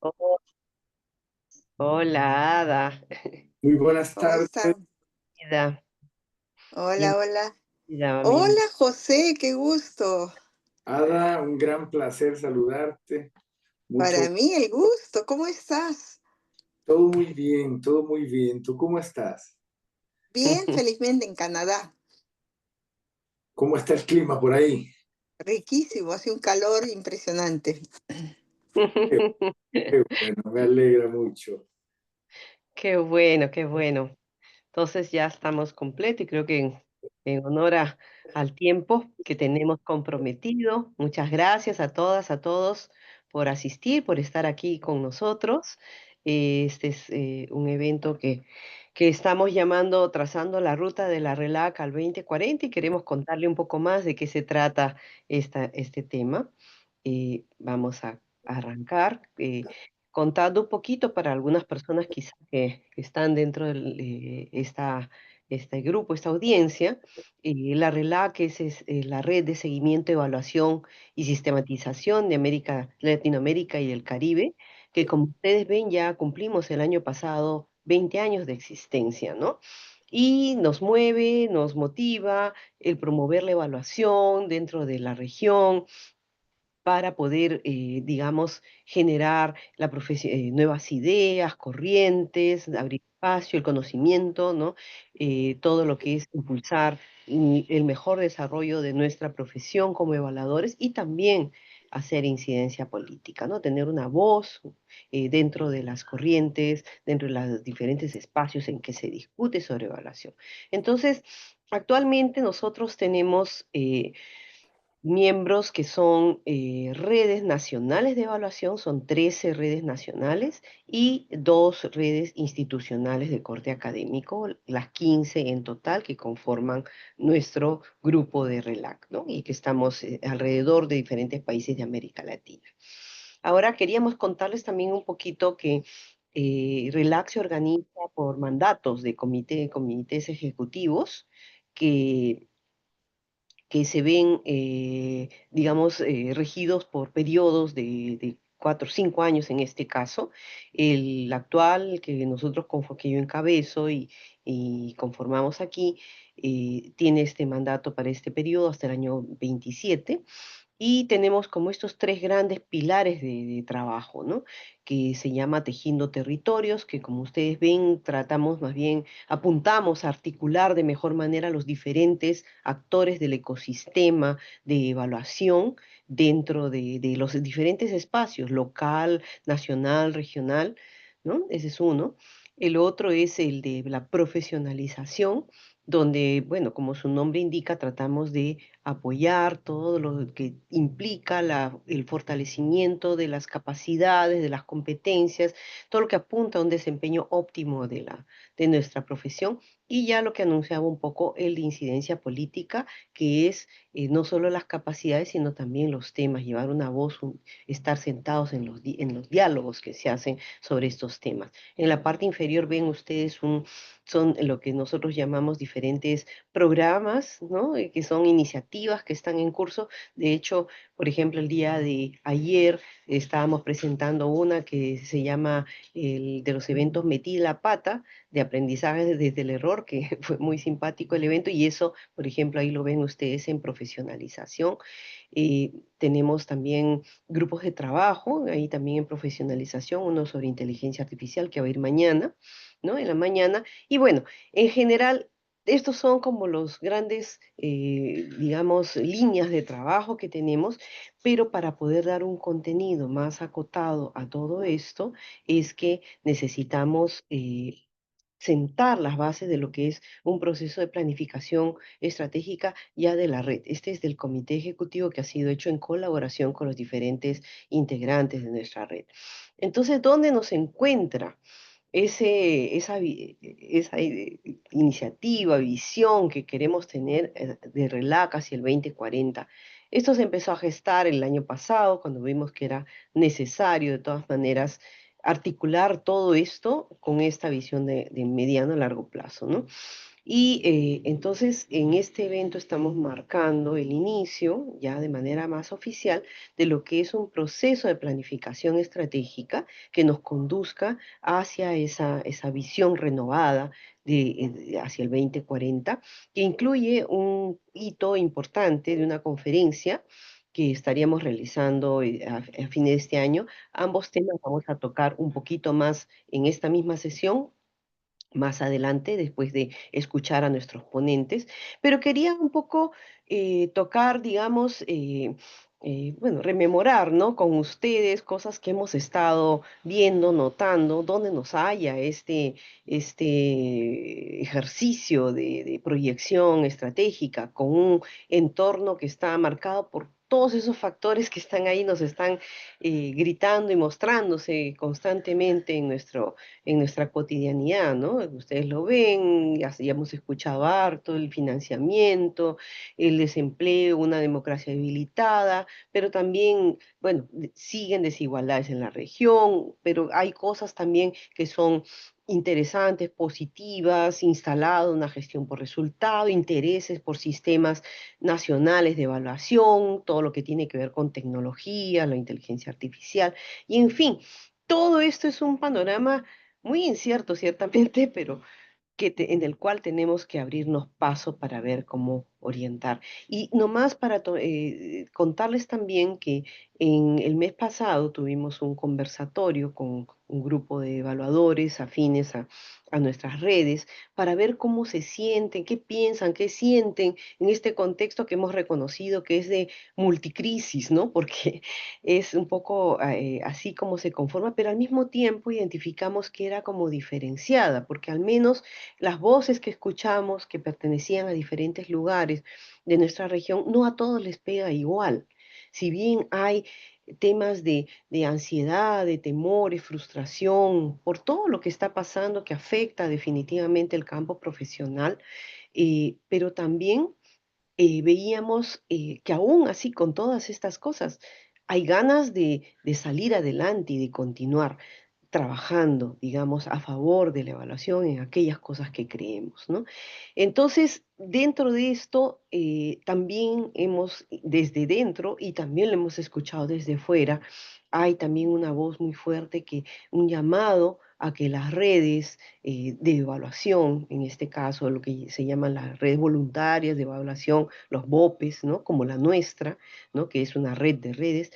Oh, hola, Ada. Muy buenas ¿Cómo tardes, están? Bienvenida, Hola, hola. bienvenida, Hola, José, qué gusto. Ada, un gran placer saludarte. Para Mucho, mí el gusto. ¿Cómo estás? todo muy bien, todo muy bien. ¿Tú cómo estás? Bien, felizmente en Canadá. ¿Cómo está el clima por ahí? Riquísimo, hace un calor impresionante. Qué, qué bueno, me alegra mucho. Qué bueno, qué bueno. Entonces ya estamos completos y creo que en honor al tiempo que tenemos comprometido, muchas gracias a todas, a todos por asistir, por estar aquí con nosotros. Este es un evento que estamos llamando Trazando la Ruta de la RELAC al 2040 y queremos contarle un poco más de qué se trata este tema. Vamos a arrancar. Contando un poquito para algunas personas quizás que están dentro de este grupo, esta audiencia, la RELAC es la red de seguimiento, evaluación y sistematización de Latinoamérica y el Caribe, que como ustedes ven ya cumplimos el año pasado 20 años de existencia, ¿no? Y nos mueve, nos motiva el promover la evaluación dentro de la región, para poder, digamos, generar nuevas ideas, corrientes, abrir espacio, el conocimiento, ¿no? Todo lo que es impulsar el mejor desarrollo de nuestra profesión como evaluadores y también hacer incidencia política, ¿no? Tener una voz dentro de las corrientes, dentro de los diferentes espacios en que se discute sobre evaluación. Entonces, actualmente nosotros tenemos miembros que son redes nacionales de evaluación, son 13 redes nacionales y dos redes institucionales de corte académico, las 15 en total que conforman nuestro grupo de RELAC, ¿no? Y que estamos alrededor de diferentes países de América Latina. Ahora queríamos contarles también un poquito que RELAC se organiza por mandatos de comités ejecutivos que se ven, digamos, regidos por periodos de 4 o 5 años en este caso. El actual que que yo encabezo y conformamos aquí, tiene este mandato para este periodo hasta el año 27. Y tenemos como estos tres grandes pilares de trabajo, ¿no? Que se llama Tejiendo Territorios, que como ustedes ven, tratamos más bien, apuntamos a articular de mejor manera los diferentes actores del ecosistema de evaluación dentro de los diferentes espacios, local, nacional, regional, ¿no? Ese es uno. El otro es el de la profesionalización, donde, bueno, como su nombre indica, tratamos de apoyar todo lo que implica el fortalecimiento de las capacidades, de las competencias, todo lo que apunta a un desempeño óptimo de nuestra profesión. Y ya lo que anunciaba un poco el de incidencia política, que es no solo las capacidades, sino también los temas, llevar una voz, estar sentados en en los diálogos que se hacen sobre estos temas. En la parte inferior ven ustedes son lo que nosotros llamamos diferentes programas, ¿no? Que son iniciativas que están en curso. De hecho, por ejemplo, el día de ayer estábamos presentando una que se llama el de los eventos Metí la Pata, de aprendizaje desde el error, que fue muy simpático el evento, y eso, por ejemplo, ahí lo ven ustedes en profesionalización. Tenemos también grupos de trabajo, ahí también en profesionalización, uno sobre inteligencia artificial que va a ir mañana, ¿no? En la mañana. Y bueno, en general, estos son como los grandes, digamos, líneas de trabajo que tenemos, pero para poder dar un contenido más acotado a todo esto, es que necesitamos sentar las bases de lo que es un proceso de planificación estratégica ya de la red. Este es del comité ejecutivo que ha sido hecho en colaboración con los diferentes integrantes de nuestra red. Entonces, ¿dónde nos encuentra? Esa iniciativa, visión que queremos tener de RELAC hacia el 2040. Esto se empezó a gestar el año pasado, cuando vimos que era necesario, de todas maneras, articular todo esto con esta visión de mediano a largo plazo, ¿no? Y entonces en este evento estamos marcando el inicio, ya de manera más oficial, de lo que es un proceso de planificación estratégica que nos conduzca hacia esa visión renovada hacia el 2040, que incluye un hito importante de una conferencia que estaríamos realizando a fines de este año. Ambos temas vamos a tocar un poquito más en esta misma sesión, más adelante, después de escuchar a nuestros ponentes, pero quería un poco tocar, digamos, bueno, rememorar, ¿no? Con ustedes cosas que hemos estado viendo, notando, dónde nos halla este ejercicio de proyección estratégica con un entorno que está marcado por todos esos factores que están ahí, nos están gritando y mostrándose constantemente en nuestra cotidianidad, ¿no? Ustedes lo ven, ya hemos escuchado harto, el financiamiento, el desempleo, una democracia debilitada, pero también, bueno, siguen desigualdades en la región, pero hay cosas también que son interesantes, positivas, instalado una gestión por resultado, intereses por sistemas nacionales de evaluación, todo lo que tiene que ver con tecnología, la inteligencia artificial, y en fin, todo esto es un panorama muy incierto, ciertamente, pero en el cual tenemos que abrirnos paso para ver cómo orientar. Y nomás para contarles también que en el mes pasado tuvimos un conversatorio con un grupo de evaluadores afines a nuestras redes para ver cómo se sienten, qué piensan, qué sienten en este contexto que hemos reconocido que es de multicrisis, ¿no? Porque es un poco así como se conforma, pero al mismo tiempo identificamos que era como diferenciada, porque al menos las voces que escuchamos que pertenecían a diferentes lugares de nuestra región, no a todos les pega igual. Si bien hay temas de ansiedad, de temores, frustración, por todo lo que está pasando que afecta definitivamente el campo profesional, pero también veíamos que aún así con todas estas cosas hay ganas de salir adelante y de continuar trabajando, digamos, a favor de la evaluación en aquellas cosas que creemos, ¿no? Entonces, dentro de esto, también hemos, desde dentro, y también lo hemos escuchado desde fuera, hay también una voz muy fuerte un llamado a que las redes de evaluación, en este caso lo que se llaman las redes voluntarias de evaluación, los BOPES, ¿no? Como la nuestra, ¿no? Que es una red de redes,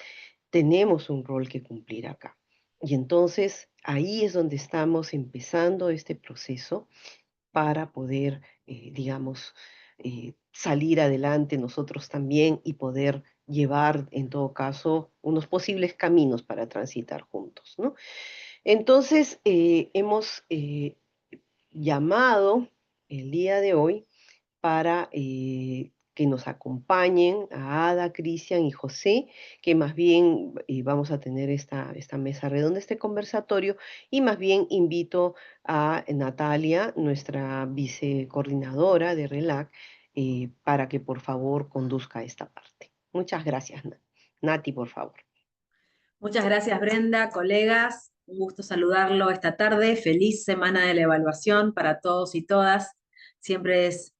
tenemos un rol que cumplir acá. Y entonces ahí es donde estamos empezando este proceso para poder, digamos, salir adelante nosotros también y poder llevar, en todo caso, unos posibles caminos para transitar juntos, ¿no? Entonces, hemos llamado el día de hoy para que nos acompañen a Ada, Cristian y José, que más bien vamos a tener esta mesa redonda, este conversatorio, y más bien invito a Natalia, nuestra vicecoordinadora de RELAC, para que por favor conduzca esta parte. Muchas gracias, Nati, por favor. Muchas gracias, Brenda, colegas. Un gusto saludarlo esta tarde. Feliz semana de la evaluación para todos y todas. Siempre es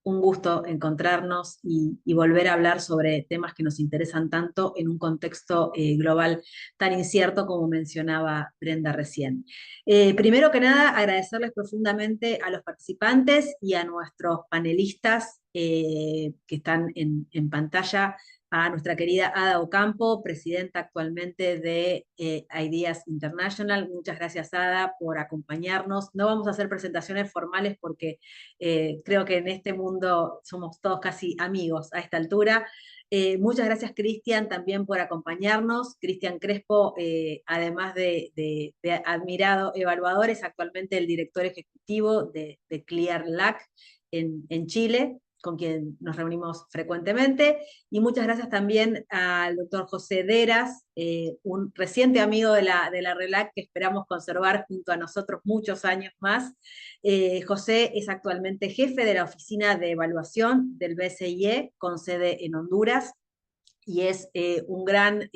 un gusto encontrarnos y volver a hablar sobre temas que nos interesan tanto en un contexto global tan incierto como mencionaba Brenda recién. Primero que nada, agradecerles profundamente a los participantes y a nuestros panelistas que están en pantalla, a nuestra querida Ada Ocampo, presidenta actualmente de Ideas International. Muchas gracias, Ada, por acompañarnos. No vamos a hacer presentaciones formales porque creo que en este mundo somos todos casi amigos a esta altura. Muchas gracias, Cristian, también por acompañarnos. Cristian Crespo, además de admirado evaluador, es actualmente el director ejecutivo de Clear LAC en Chile, con quien nos reunimos frecuentemente. Y muchas gracias también al doctor José Deras, un reciente amigo de la RELAC que esperamos conservar junto a nosotros muchos años más. José es actualmente jefe de la Oficina de Evaluación del BCIE, con sede en Honduras. y es un gran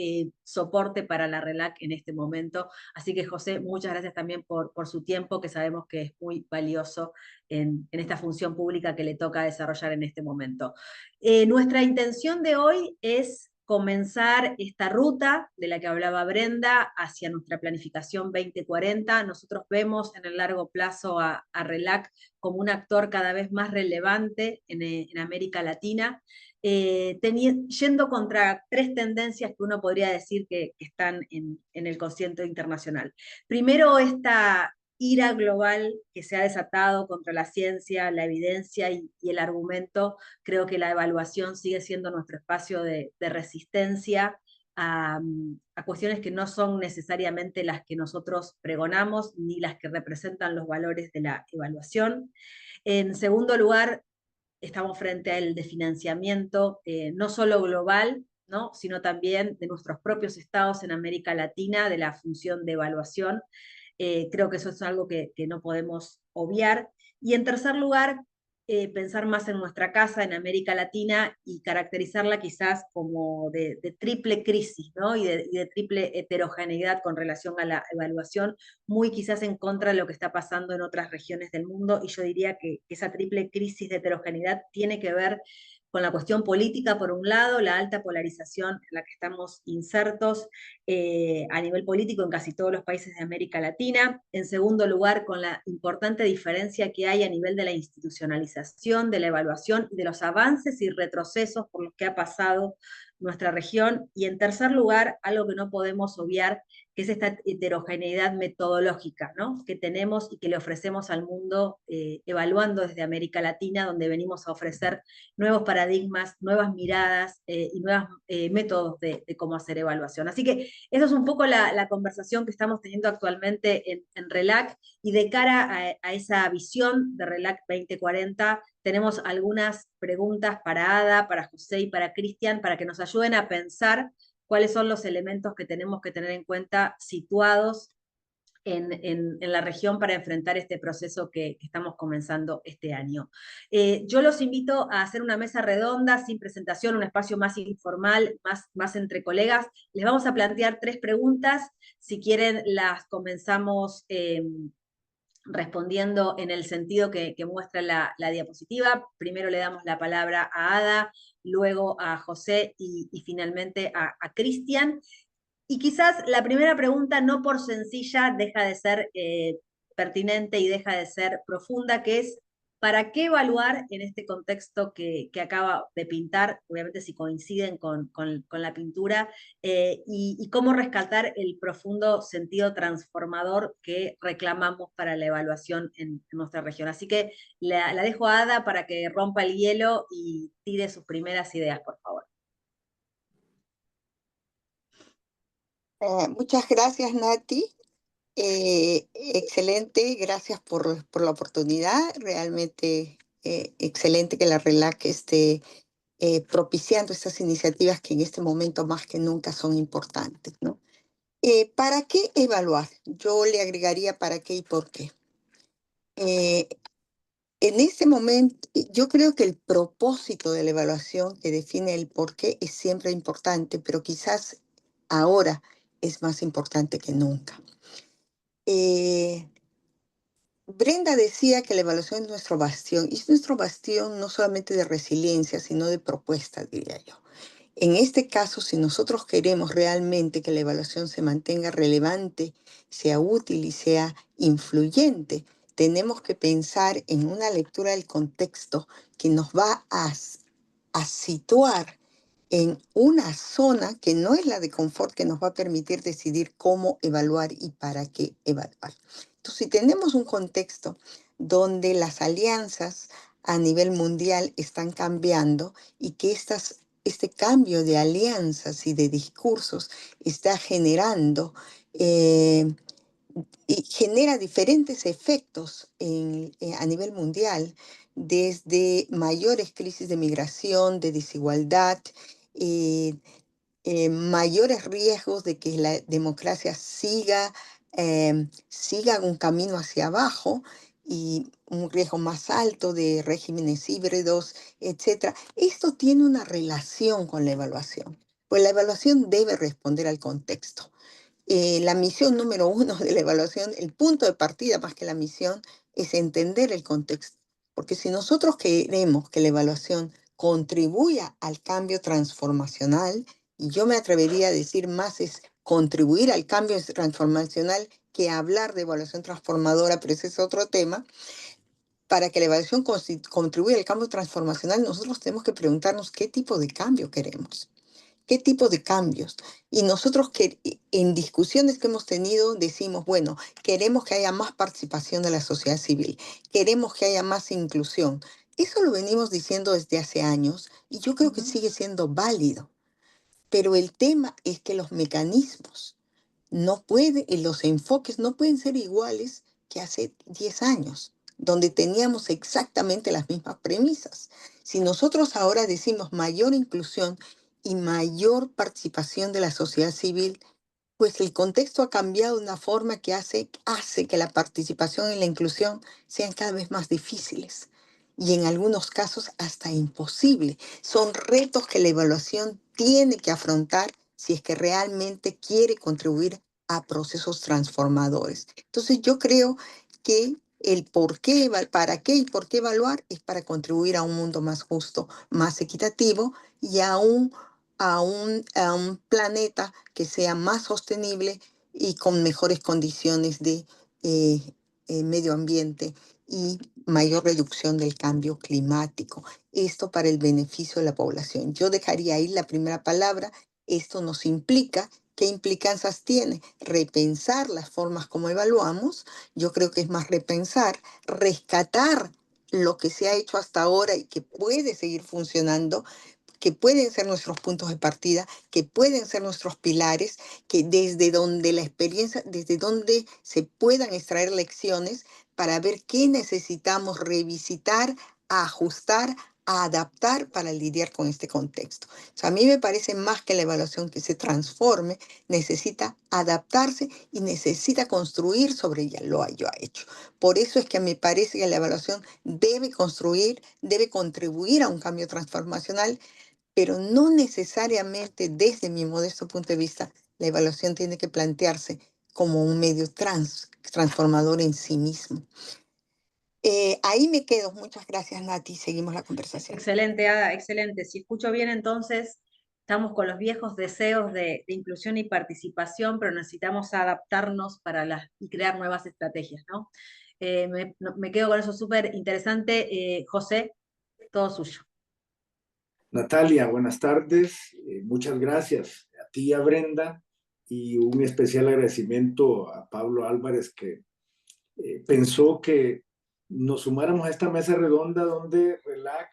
soporte para la RELAC en este momento. Así que José, muchas gracias también por su tiempo, que sabemos que es muy valioso en esta función pública que le toca desarrollar en este momento. Nuestra intención de hoy es comenzar esta ruta de la que hablaba Brenda hacia nuestra planificación 2040. Nosotros vemos en el largo plazo a RELAC como un actor cada vez más relevante en América Latina, yendo contra tres tendencias que uno podría decir que están en el consciente internacional. Primero, esta ira global que se ha desatado contra la ciencia, la evidencia y el argumento. Creo que la evaluación sigue siendo nuestro espacio de resistencia a cuestiones que no son necesariamente las que nosotros pregonamos, ni las que representan los valores de la evaluación. En segundo lugar, estamos frente al desfinanciamiento, no solo global, ¿no?, sino también de nuestros propios estados en América Latina, de la función de evaluación. Creo que eso es algo que no podemos obviar. Y en tercer lugar, pensar más en nuestra casa, en América Latina, y caracterizarla quizás como de triple crisis, ¿no?, y de triple heterogeneidad con relación a la evaluación, muy quizás en contra de lo que está pasando en otras regiones del mundo, y yo diría que esa triple crisis de heterogeneidad tiene que ver con la cuestión política, por un lado, la alta polarización en la que estamos insertos a nivel político en casi todos los países de América Latina. En segundo lugar, con la importante diferencia que hay a nivel de la institucionalización, de la evaluación y de los avances y retrocesos por los que ha pasado nuestra región. Y en tercer lugar, algo que no podemos obviar, que es esta heterogeneidad metodológica, ¿no?, que tenemos y que le ofrecemos al mundo, evaluando desde América Latina, donde venimos a ofrecer nuevos paradigmas, nuevas miradas y nuevos métodos de cómo hacer evaluación. Así que esa es un poco la conversación que estamos teniendo actualmente en RELAC, y de cara a esa visión de RELAC 2040, tenemos algunas preguntas para Ada, para José y para Cristian, para que nos ayuden a pensar cuáles son los elementos que tenemos que tener en cuenta situados en la región para enfrentar este proceso que estamos comenzando este año. Yo los invito a hacer una mesa redonda, sin presentación, un espacio más informal, más entre colegas. Les vamos a plantear tres preguntas. Si quieren, las comenzamos respondiendo en el sentido que muestra la diapositiva. Primero le damos la palabra a Ada, luego a José y finalmente a Cristian. Y quizás la primera pregunta, no por sencilla, deja de ser pertinente y deja de ser profunda, que es: ¿para qué evaluar en este contexto que acaba de pintar? Obviamente si coinciden con la pintura, y cómo rescatar el profundo sentido transformador que reclamamos para la evaluación en nuestra región. Así que la dejo a Ada para que rompa el hielo y tire sus primeras ideas, por favor. Muchas gracias, Nati. Excelente, gracias por la oportunidad. Realmente excelente que la RELAC esté propiciando estas iniciativas que en este momento más que nunca son importantes, ¿no? ¿Para qué evaluar? Yo le agregaría para qué y por qué. En este momento, yo creo que el propósito de la evaluación que define el por qué es siempre importante, pero quizás ahora es más importante que nunca. Brenda decía que la evaluación es nuestro bastión, y es nuestro bastión no solamente de resiliencia, sino de propuesta, diría yo. En este caso, si nosotros queremos realmente que la evaluación se mantenga relevante, sea útil y sea influyente, tenemos que pensar en una lectura del contexto que nos va a situar en una zona que no es la de confort, que nos va a permitir decidir cómo evaluar y para qué evaluar. Entonces, si tenemos un contexto donde las alianzas a nivel mundial están cambiando y que este cambio de alianzas y de discursos está generando y genera diferentes efectos a nivel mundial, desde mayores crisis de migración, de desigualdad, mayores riesgos de que la democracia siga un camino hacia abajo, y un riesgo más alto de regímenes híbridos, etc. Esto tiene una relación con la evaluación. Pues la evaluación debe responder al contexto. La misión número uno de la evaluación, el punto de partida más que la misión, es entender el contexto. Porque si nosotros queremos que la evaluación contribuya al cambio transformacional, y yo me atrevería a decir más es contribuir al cambio transformacional que hablar de evaluación transformadora, pero ese es otro tema. Para que la evaluación contribuya al cambio transformacional, nosotros tenemos que preguntarnos qué tipo de cambio queremos. ¿Qué tipo de cambios? Y nosotros que en discusiones que hemos tenido decimos, bueno, queremos que haya más participación de la sociedad civil, queremos que haya más inclusión. Eso lo venimos diciendo desde hace años y yo creo que sigue siendo válido. Pero el tema es que los mecanismos no pueden, y los enfoques no pueden ser iguales que hace 10 años, donde teníamos exactamente las mismas premisas. Si nosotros ahora decimos mayor inclusión y mayor participación de la sociedad civil, pues el contexto ha cambiado de una forma que hace que la participación y la inclusión sean cada vez más difíciles y en algunos casos hasta imposible. Son retos que la evaluación tiene que afrontar si es que realmente quiere contribuir a procesos transformadores. Entonces yo creo que el por qué, para qué y por qué evaluar es para contribuir a un mundo más justo, más equitativo y a un planeta que sea más sostenible y con mejores condiciones de eh, medio ambiente y mayor reducción del cambio climático. Esto para el beneficio de la población. Yo dejaría ahí la primera palabra. Esto nos implica, ¿qué implicancias tiene? Repensar las formas como evaluamos. Yo creo que es más repensar, rescatar lo que se ha hecho hasta ahora y que puede seguir funcionando, que pueden ser nuestros puntos de partida, que pueden ser nuestros pilares, que desde donde la experiencia, desde donde se puedan extraer lecciones para ver qué necesitamos revisitar, ajustar, adaptar para lidiar con este contexto. O sea, a mí me parece más que la evaluación que se transforme, necesita adaptarse y necesita construir sobre ya lo ha hecho. Por eso es que me parece que la evaluación debe construir, debe contribuir a un cambio transformacional, pero no necesariamente desde mi modesto punto de vista, la evaluación tiene que plantearse como un medio transformador en sí mismo. Ahí me quedo. Muchas gracias, Nati. Seguimos la conversación. Excelente, Ada, excelente. Si escucho bien, entonces estamos con los viejos deseos de inclusión y participación, pero necesitamos adaptarnos y crear nuevas estrategias, ¿no? Me quedo con eso súper interesante. José, todo suyo. Natalia, buenas tardes. Muchas gracias a ti y a Brenda y un especial agradecimiento a Pablo Álvarez que pensó que nos sumáramos a esta mesa redonda donde RELAC,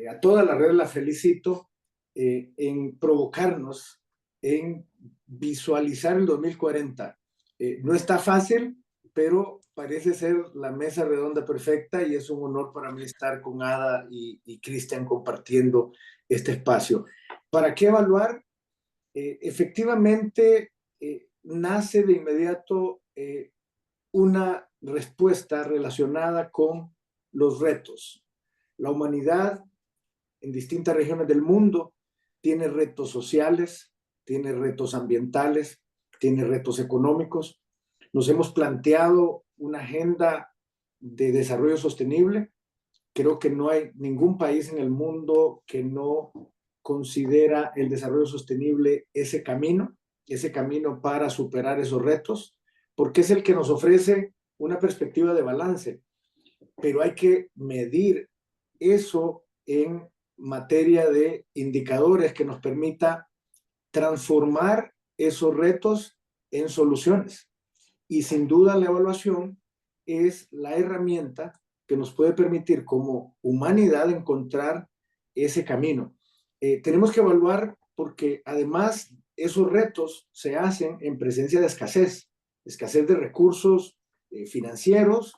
a toda la red la felicito en provocarnos, en visualizar el 2040. No está fácil, pero parece ser la mesa redonda perfecta y es un honor para mí estar con Ada y Cristian compartiendo este espacio. ¿Para qué evaluar? Efectivamente, nace de inmediato una respuesta relacionada con los retos. La humanidad en distintas regiones del mundo tiene retos sociales, tiene retos ambientales, tiene retos económicos. Nos hemos planteado una agenda de desarrollo sostenible. Creo que no hay ningún país en el mundo que no considera el desarrollo sostenible ese camino para superar esos retos, porque es el que nos ofrece una perspectiva de balance, pero hay que medir eso en materia de indicadores que nos permita transformar esos retos en soluciones. Y sin duda la evaluación es la herramienta que nos puede permitir como humanidad encontrar ese camino. Tenemos que evaluar porque además esos retos se hacen en presencia de escasez de recursos financieros,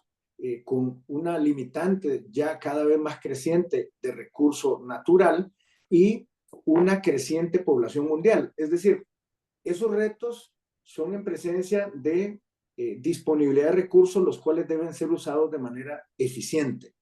con una limitante ya cada vez más creciente de recurso natural y una creciente población mundial. Es decir, esos retos son en presencia de disponibilidad de recursos, los cuales deben ser usados de manera eficiente.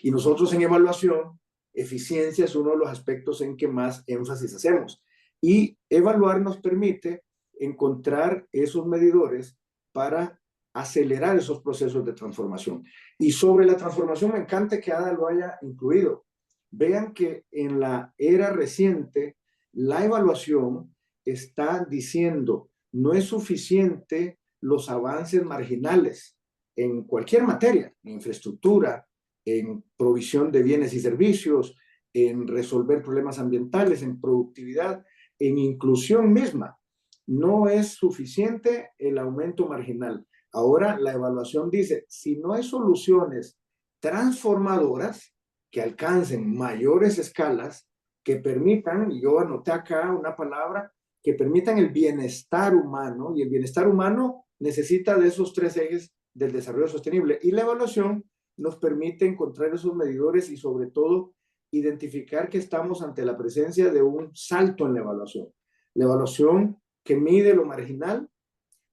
Y nosotros en evaluación, eficiencia es uno de los aspectos en que más énfasis hacemos. Y evaluar nos permite encontrar esos medidores para acelerar esos procesos de transformación. Y sobre la transformación me encanta que Ada lo haya incluido. Vean que en la era reciente la evaluación está diciendo no es suficiente los avances marginales en cualquier materia, en infraestructura, en provisión de bienes y servicios, en resolver problemas ambientales, en productividad, en inclusión misma. No es suficiente el aumento marginal. Ahora la evaluación dice, si no hay soluciones transformadoras que alcancen mayores escalas, que permitan, y yo anoté acá una palabra, que permitan el bienestar humano, y el bienestar humano necesita de esos tres ejes del desarrollo sostenible. Y la evaluación nos permite encontrar esos medidores y sobre todo identificar que estamos ante la presencia de un salto en la evaluación. La evaluación que mide lo marginal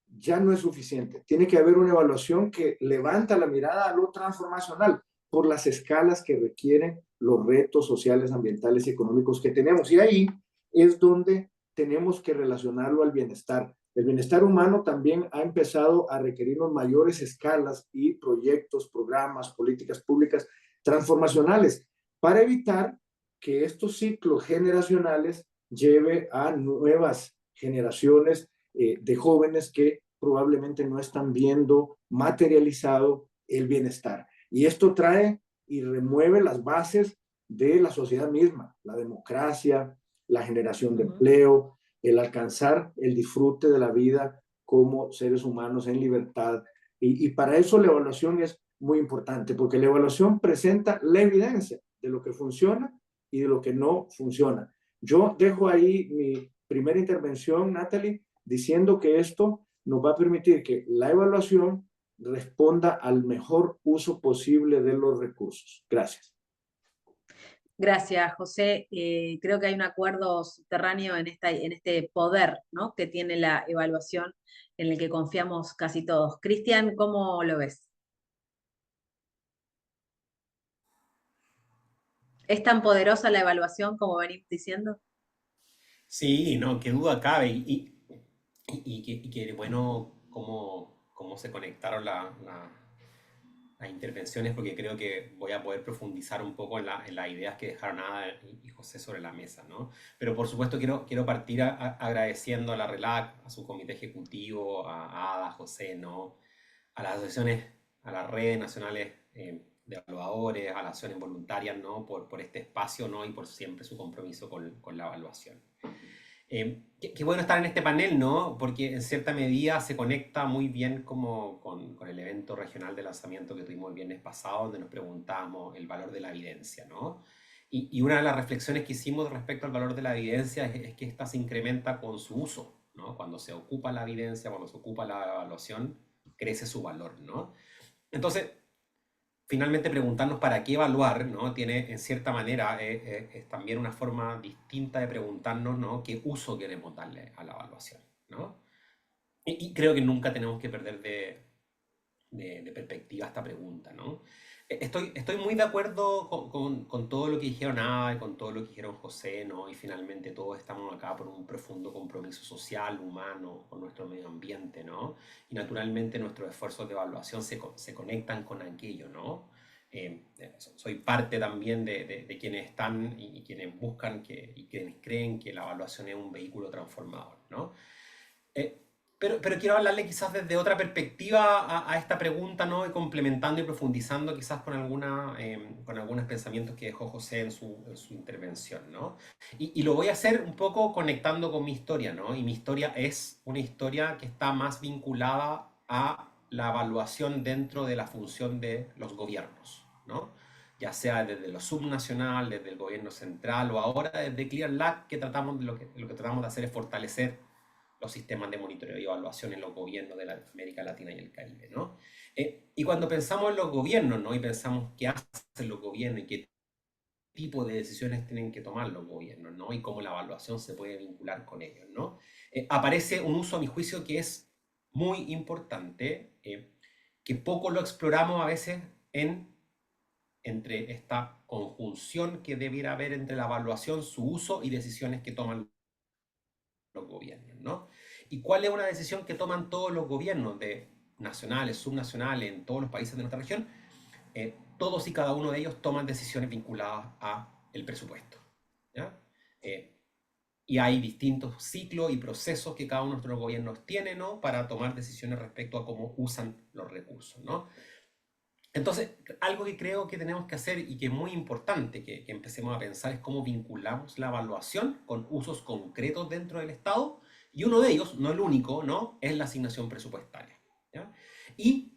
ya no es suficiente. Tiene que haber una evaluación que levanta la mirada a lo transformacional por las escalas que requieren los retos sociales, ambientales y económicos que tenemos. Y ahí es donde tenemos que relacionarlo al bienestar. El bienestar humano también ha empezado a requerirnos mayores escalas y proyectos, programas, políticas públicas transformacionales para evitar que estos ciclos generacionales lleve a nuevas generaciones de jóvenes que probablemente no están viendo materializado el bienestar. Y esto trae y remueve las bases de la sociedad misma, la democracia, la generación de empleo, el alcanzar el disfrute de la vida como seres humanos en libertad. Y para eso la evaluación es muy importante, porque la evaluación presenta la evidencia de lo que funciona y de lo que no funciona. Yo dejo ahí mi primera intervención, Natalie, diciendo que esto nos va a permitir que la evaluación responda al mejor uso posible de los recursos. Gracias. Gracias, José. Creo que hay un acuerdo subterráneo en este poder, ¿no?, que tiene la evaluación, en el que confiamos casi todos. Cristian, ¿cómo lo ves? ¿Es tan poderosa la evaluación como venís diciendo? Sí, no, qué duda cabe. Y bueno cómo se conectaron las intervenciones, porque creo que voy a poder profundizar un poco en las ideas que dejaron Ada y José sobre la mesa, ¿no? Pero por supuesto quiero partir agradeciendo a la RELAC, a su comité ejecutivo, a Ada, a José, ¿no? A las asociaciones, a las redes nacionales de evaluadores, a las acciones voluntarias, ¿no? Por este espacio, ¿no? Y por siempre su compromiso con la evaluación. Qué bueno estar en este panel, ¿no? Porque en cierta medida se conecta muy bien como con el evento regional de lanzamiento que tuvimos el viernes pasado, donde nos preguntábamos el valor de la evidencia, ¿no? Y una de las reflexiones que hicimos respecto al valor de la evidencia es que esta se incrementa con su uso, ¿no? Cuando se ocupa la evidencia, cuando se ocupa la evaluación, crece su valor, ¿no? Entonces, finalmente preguntarnos para qué evaluar, ¿no? Tiene, en cierta manera, es también una forma distinta de preguntarnos, ¿no?, qué uso queremos darle a la evaluación, ¿no? Y creo que nunca tenemos que perder de perspectiva esta pregunta, ¿no? Estoy muy de acuerdo con todo lo que dijeron Ada y con todo lo que dijeron José, ¿no? Y finalmente todos estamos acá por un profundo compromiso social, humano, con nuestro medio ambiente, ¿no? Y naturalmente nuestros esfuerzos de evaluación se conectan con aquello, ¿no? Soy parte también de quienes están y quienes buscan y quienes creen que la evaluación es un vehículo transformador, ¿no? Pero quiero hablarle quizás desde otra perspectiva a esta pregunta, ¿no? Y complementando y profundizando quizás con algunos pensamientos que dejó José en su intervención, ¿no? Y lo voy a hacer un poco conectando con mi historia, ¿no? Y mi historia es una historia que está más vinculada a la evaluación dentro de la función de los gobiernos, ¿no? Ya sea desde lo subnacional, desde el gobierno central o ahora desde ClearLab, que lo que tratamos de hacer es fortalecer los sistemas de monitoreo y evaluación en los gobiernos de la América Latina y el Caribe, ¿no? Y cuando pensamos en los gobiernos, ¿no? Y pensamos qué hacen los gobiernos y qué tipo de decisiones tienen que tomar los gobiernos, ¿no? Y cómo la evaluación se puede vincular con ellos, ¿no? Aparece un uso, a mi juicio, que es muy importante, que poco lo exploramos a veces entre esta conjunción que debiera haber entre la evaluación, su uso y decisiones que toman los gobiernos, ¿no? ¿Y cuál es una decisión que toman todos los gobiernos nacionales, subnacionales, en todos los países de nuestra región? Todos y cada uno de ellos toman decisiones vinculadas al presupuesto, ¿ya? Y hay distintos ciclos y procesos que cada uno de nuestros gobiernos tiene, ¿no?, para tomar decisiones respecto a cómo usan los recursos, ¿no? Entonces, algo que creo que tenemos que hacer y que es muy importante que empecemos a pensar es cómo vinculamos la evaluación con usos concretos dentro del Estado, y uno de ellos, no el único, ¿no?, es la asignación presupuestaria, ¿ya? Y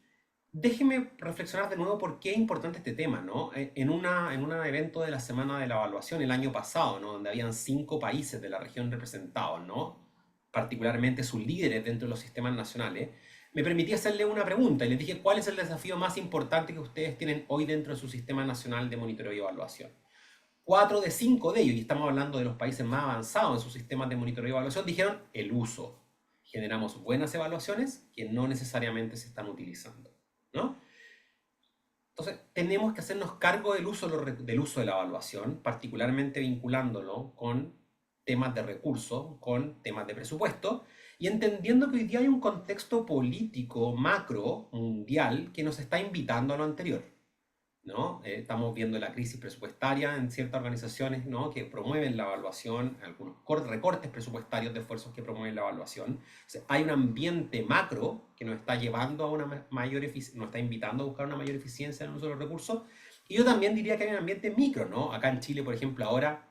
déjeme reflexionar de nuevo por qué es importante este tema, ¿no? En un evento de la Semana de la Evaluación el año pasado, ¿no?, donde habían 5 países de la región representados, ¿no?, particularmente sus líderes dentro de los sistemas nacionales, me permití hacerle una pregunta y les dije, ¿cuál es el desafío más importante que ustedes tienen hoy dentro de su sistema nacional de monitoreo y evaluación? 4 de 5 de ellos, y estamos hablando de los países más avanzados en sus sistemas de monitoreo y evaluación, dijeron el uso. Generamos buenas evaluaciones que no necesariamente se están utilizando, ¿no? Entonces, tenemos que hacernos cargo del uso de la evaluación, particularmente vinculándolo con temas de recursos, con temas de presupuesto, y entendiendo que hoy día hay un contexto político macro, mundial, que nos está invitando a lo anterior, ¿no? Estamos viendo la crisis presupuestaria en ciertas organizaciones, ¿no?, que promueven la evaluación, algunos recortes presupuestarios de esfuerzos que promueven la evaluación. O sea, hay un ambiente macro que nos está llevando a una mayor eficiencia, nos está invitando a buscar una mayor eficiencia en el uso de los recursos. Y yo también diría que hay un ambiente micro, ¿no? Acá en Chile, por ejemplo, ahora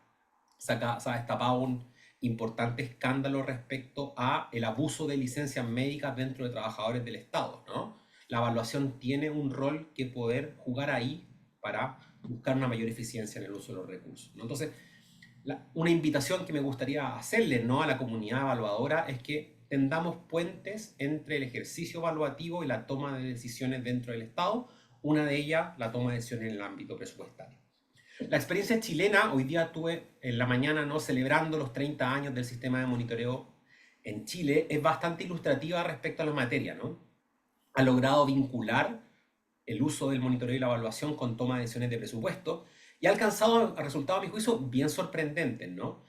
se ha destapado un importante escándalo respecto a el abuso de licencias médicas dentro de trabajadores del Estado, ¿no? La evaluación tiene un rol que poder jugar ahí para buscar una mayor eficiencia en el uso de los recursos, ¿no? Entonces, una invitación que me gustaría hacerle, ¿no?, a la comunidad evaluadora es que tendamos puentes entre el ejercicio evaluativo y la toma de decisiones dentro del Estado, una de ellas la toma de decisiones en el ámbito presupuestario. La experiencia chilena, hoy día estuve en la mañana, ¿no?, celebrando los 30 años del sistema de monitoreo en Chile, es bastante ilustrativa respecto a la materia, ¿no? Ha logrado vincular el uso del monitoreo y la evaluación con toma de decisiones de presupuesto y ha alcanzado resultados, a mi juicio, bien sorprendentes, ¿no?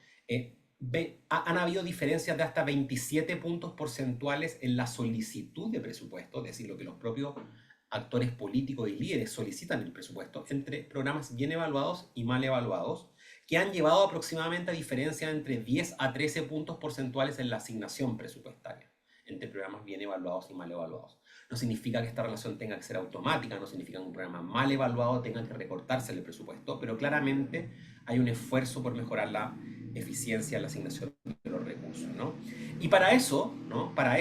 Han habido diferencias de hasta 27 puntos porcentuales en la solicitud de presupuesto, es decir, lo que los propios actores políticos y líderes solicitan en el presupuesto, entre programas bien evaluados y mal evaluados, que han llevado aproximadamente a diferencias entre 10 a 13 puntos porcentuales en la asignación presupuestaria, entre programas bien evaluados y mal evaluados. No significa que esta relación tenga que ser automática, no significa que un programa mal evaluado tenga que recortarse el presupuesto, pero claramente hay un esfuerzo por mejorar la eficiencia en la asignación de los recursos, ¿no? Y para eso, ¿no?, para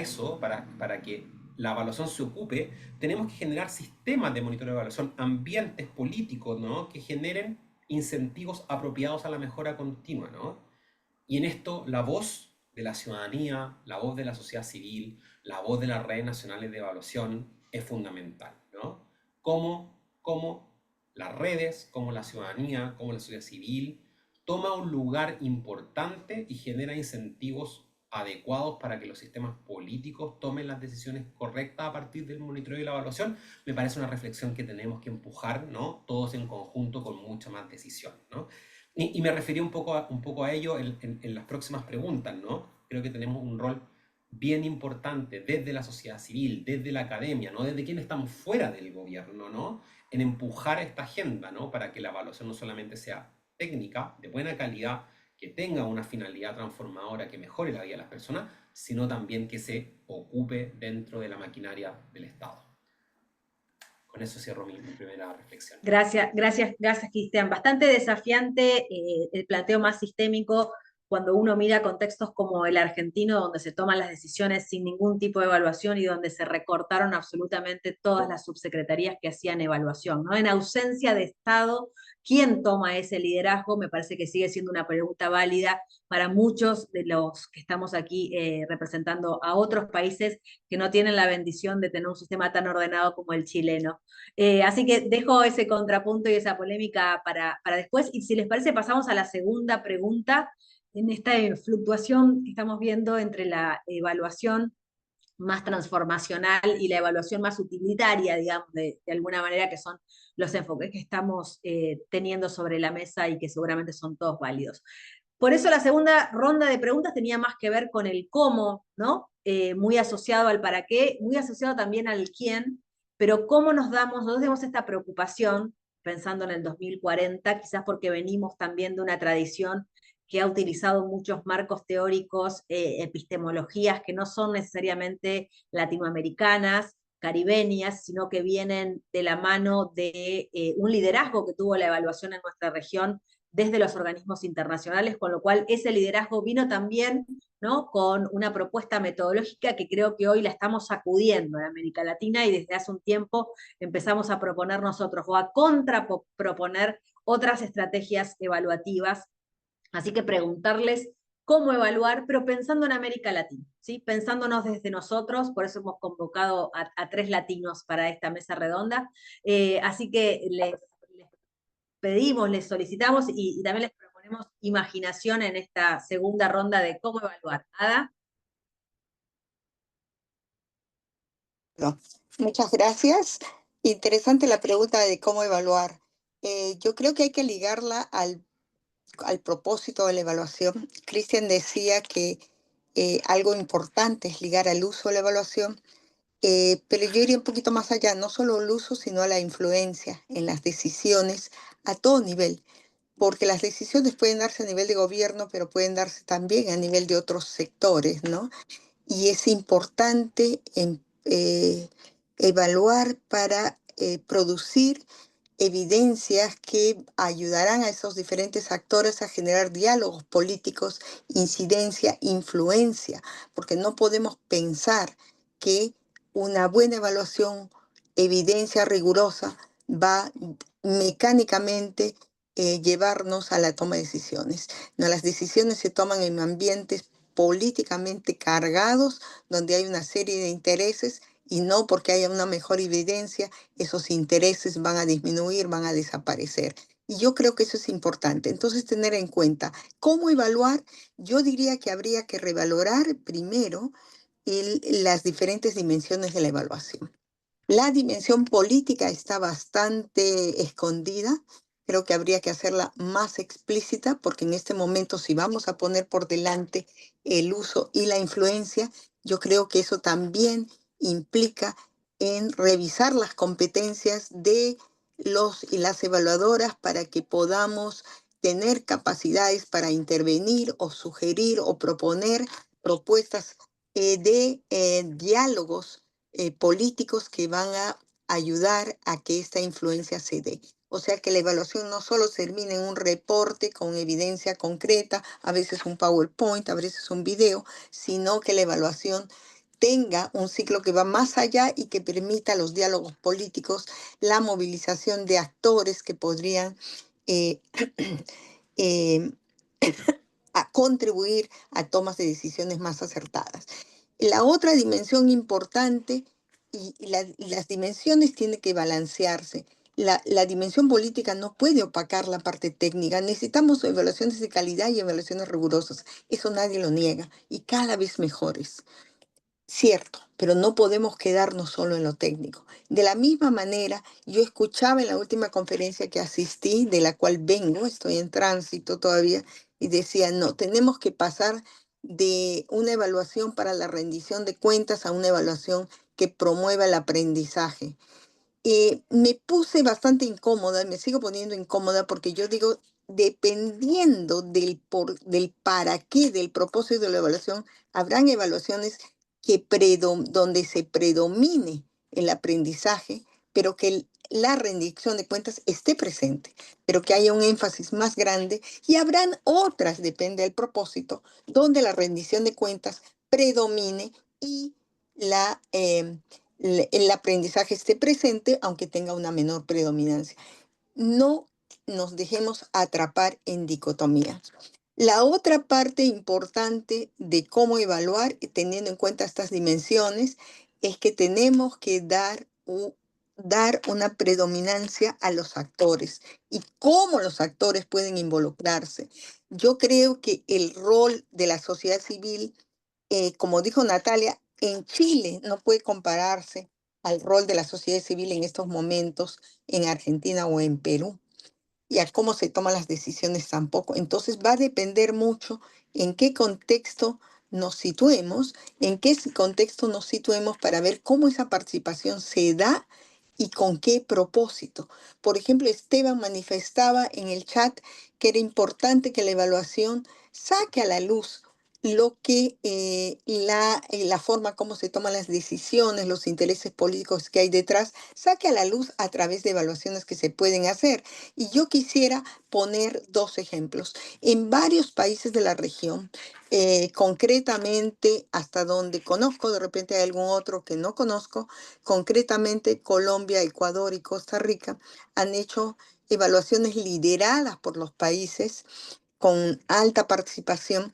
que la evaluación se ocupe, tenemos que generar sistemas de monitoreo de evaluación, ambientes políticos, ¿no?, que generen incentivos apropiados a la mejora continua, ¿no? Y en esto la voz de la ciudadanía, la voz de la sociedad civil, la voz de las redes nacionales de evaluación es fundamental, ¿no? Cómo las redes, como la ciudadanía, como la sociedad civil, toma un lugar importante y genera incentivos adecuados para que los sistemas políticos tomen las decisiones correctas a partir del monitoreo y la evaluación, me parece una reflexión que tenemos que empujar, ¿no?, todos en conjunto con mucha más decisión, ¿no? Y me referí un poco a ello en las próximas preguntas, ¿no? Creo que tenemos un rol bien importante desde la sociedad civil, desde la academia, ¿no?, desde quienes estamos fuera del gobierno, ¿no?, en empujar esta agenda, ¿no?, para que la evaluación no solamente sea técnica, de buena calidad, que tenga una finalidad transformadora que mejore la vida de las personas, sino también que se ocupe dentro de la maquinaria del Estado. Con eso cierro mi primera reflexión. Gracias, Cristian. Bastante desafiante el planteo más sistémico cuando uno mira contextos como el argentino, donde se toman las decisiones sin ningún tipo de evaluación y donde se recortaron absolutamente todas las subsecretarías que hacían evaluación, ¿no? En ausencia de Estado, ¿quién toma ese liderazgo? Me parece que sigue siendo una pregunta válida para muchos de los que estamos aquí representando a otros países que no tienen la bendición de tener un sistema tan ordenado como el chileno. Así que dejo ese contrapunto y esa polémica para después, y si les parece pasamos a la segunda pregunta, en esta fluctuación que estamos viendo entre la evaluación más transformacional y la evaluación más utilitaria, digamos, de alguna manera, que son los enfoques que estamos teniendo sobre la mesa y que seguramente son todos válidos. Por eso la segunda ronda de preguntas tenía más que ver con el cómo, ¿no? Muy asociado al para qué, muy asociado también al quién, pero cómo nosotros tenemos esta preocupación, pensando en el 2040, quizás porque venimos también de una tradición que ha utilizado muchos marcos teóricos, epistemologías que no son necesariamente latinoamericanas, caribeñas, sino que vienen de la mano de un liderazgo que tuvo la evaluación en nuestra región desde los organismos internacionales, con lo cual ese liderazgo vino también, ¿no?, con una propuesta metodológica que creo que hoy la estamos sacudiendo en América Latina y desde hace un tiempo empezamos a proponer nosotros o a contraproponer otras estrategias evaluativas. Así que preguntarles cómo evaluar, pero pensando en América Latina, ¿sí? Pensándonos desde nosotros, por eso hemos convocado a 3 latinos para esta mesa redonda. Así que les pedimos, les solicitamos y también les proponemos imaginación en esta segunda ronda de cómo evaluar. Ada. No. Muchas gracias. Interesante la pregunta de cómo evaluar. Yo creo que hay que ligarla al propósito de la evaluación. Cristian decía que algo importante es ligar al uso de la evaluación, pero yo iría un poquito más allá, no solo el uso, sino la influencia en las decisiones a todo nivel, porque las decisiones pueden darse a nivel de gobierno, pero pueden darse también a nivel de otros sectores, ¿no? Y es importante evaluar para producir evidencias que ayudarán a esos diferentes actores a generar diálogos políticos, incidencia, influencia, porque no podemos pensar que una buena evaluación, evidencia rigurosa, va mecánicamente llevarnos a la toma de decisiones. No, las decisiones se toman en ambientes políticamente cargados, donde hay una serie de intereses y no porque haya una mejor evidencia, esos intereses van a disminuir, van a desaparecer. Y yo creo que eso es importante. Entonces, tener en cuenta cómo evaluar, yo diría que habría que revalorar primero las diferentes dimensiones de la evaluación. La dimensión política está bastante escondida. Creo que habría que hacerla más explícita porque en este momento si vamos a poner por delante el uso y la influencia, yo creo que eso también implica en revisar las competencias de los y las evaluadoras para que podamos tener capacidades para intervenir o sugerir o proponer propuestas de diálogos políticos que van a ayudar a que esta influencia se dé. O sea, que la evaluación no solo termine en un reporte con evidencia concreta, a veces un PowerPoint, a veces un video, sino que la evaluación tenga un ciclo que va más allá y que permita los diálogos políticos, la movilización de actores que podrían eh, eh, a contribuir a tomas de decisiones más acertadas. La otra dimensión importante, y las dimensiones tienen que balancearse. La dimensión política no puede opacar la parte técnica. Necesitamos evaluaciones de calidad y evaluaciones rigurosas. Eso nadie lo niega. Y cada vez mejores. Cierto, pero no podemos quedarnos solo en lo técnico. De la misma manera, yo escuchaba en la última conferencia que asistí, de la cual vengo, estoy en tránsito todavía, y decía, no, tenemos que pasar de una evaluación para la rendición de cuentas a una evaluación que promueva el aprendizaje. Me puse bastante incómoda, me sigo poniendo incómoda porque yo digo, dependiendo del para qué, del propósito de la evaluación, habrán evaluaciones donde se predomine el aprendizaje, pero que la rendición de cuentas esté presente, pero que haya un énfasis más grande, y habrán otras, depende del propósito, donde la rendición de cuentas predomine y el aprendizaje esté presente, aunque tenga una menor predominancia. No nos dejemos atrapar en dicotomía. La otra parte importante de cómo evaluar, teniendo en cuenta estas dimensiones, es que tenemos que dar una predominancia a los actores y cómo los actores pueden involucrarse. Yo creo que el rol de la sociedad civil, como dijo Natalia, en Chile no puede compararse al rol de la sociedad civil en estos momentos en Argentina o en Perú. y a cómo se toman las decisiones tampoco. Entonces va a depender mucho en qué contexto nos situemos, en qué contexto nos situemos para ver cómo esa participación se da y con qué propósito. Por ejemplo, Esteban manifestaba en el chat que era importante que la evaluación saque a la luz lo que la forma como se toman las decisiones, los intereses políticos que hay detrás, saque a la luz a través de evaluaciones que se pueden hacer. Y yo quisiera poner dos ejemplos. En varios países de la región, concretamente hasta donde conozco, de repente hay algún otro que no conozco, concretamente Colombia, Ecuador y Costa Rica han hecho evaluaciones lideradas por los países con alta participación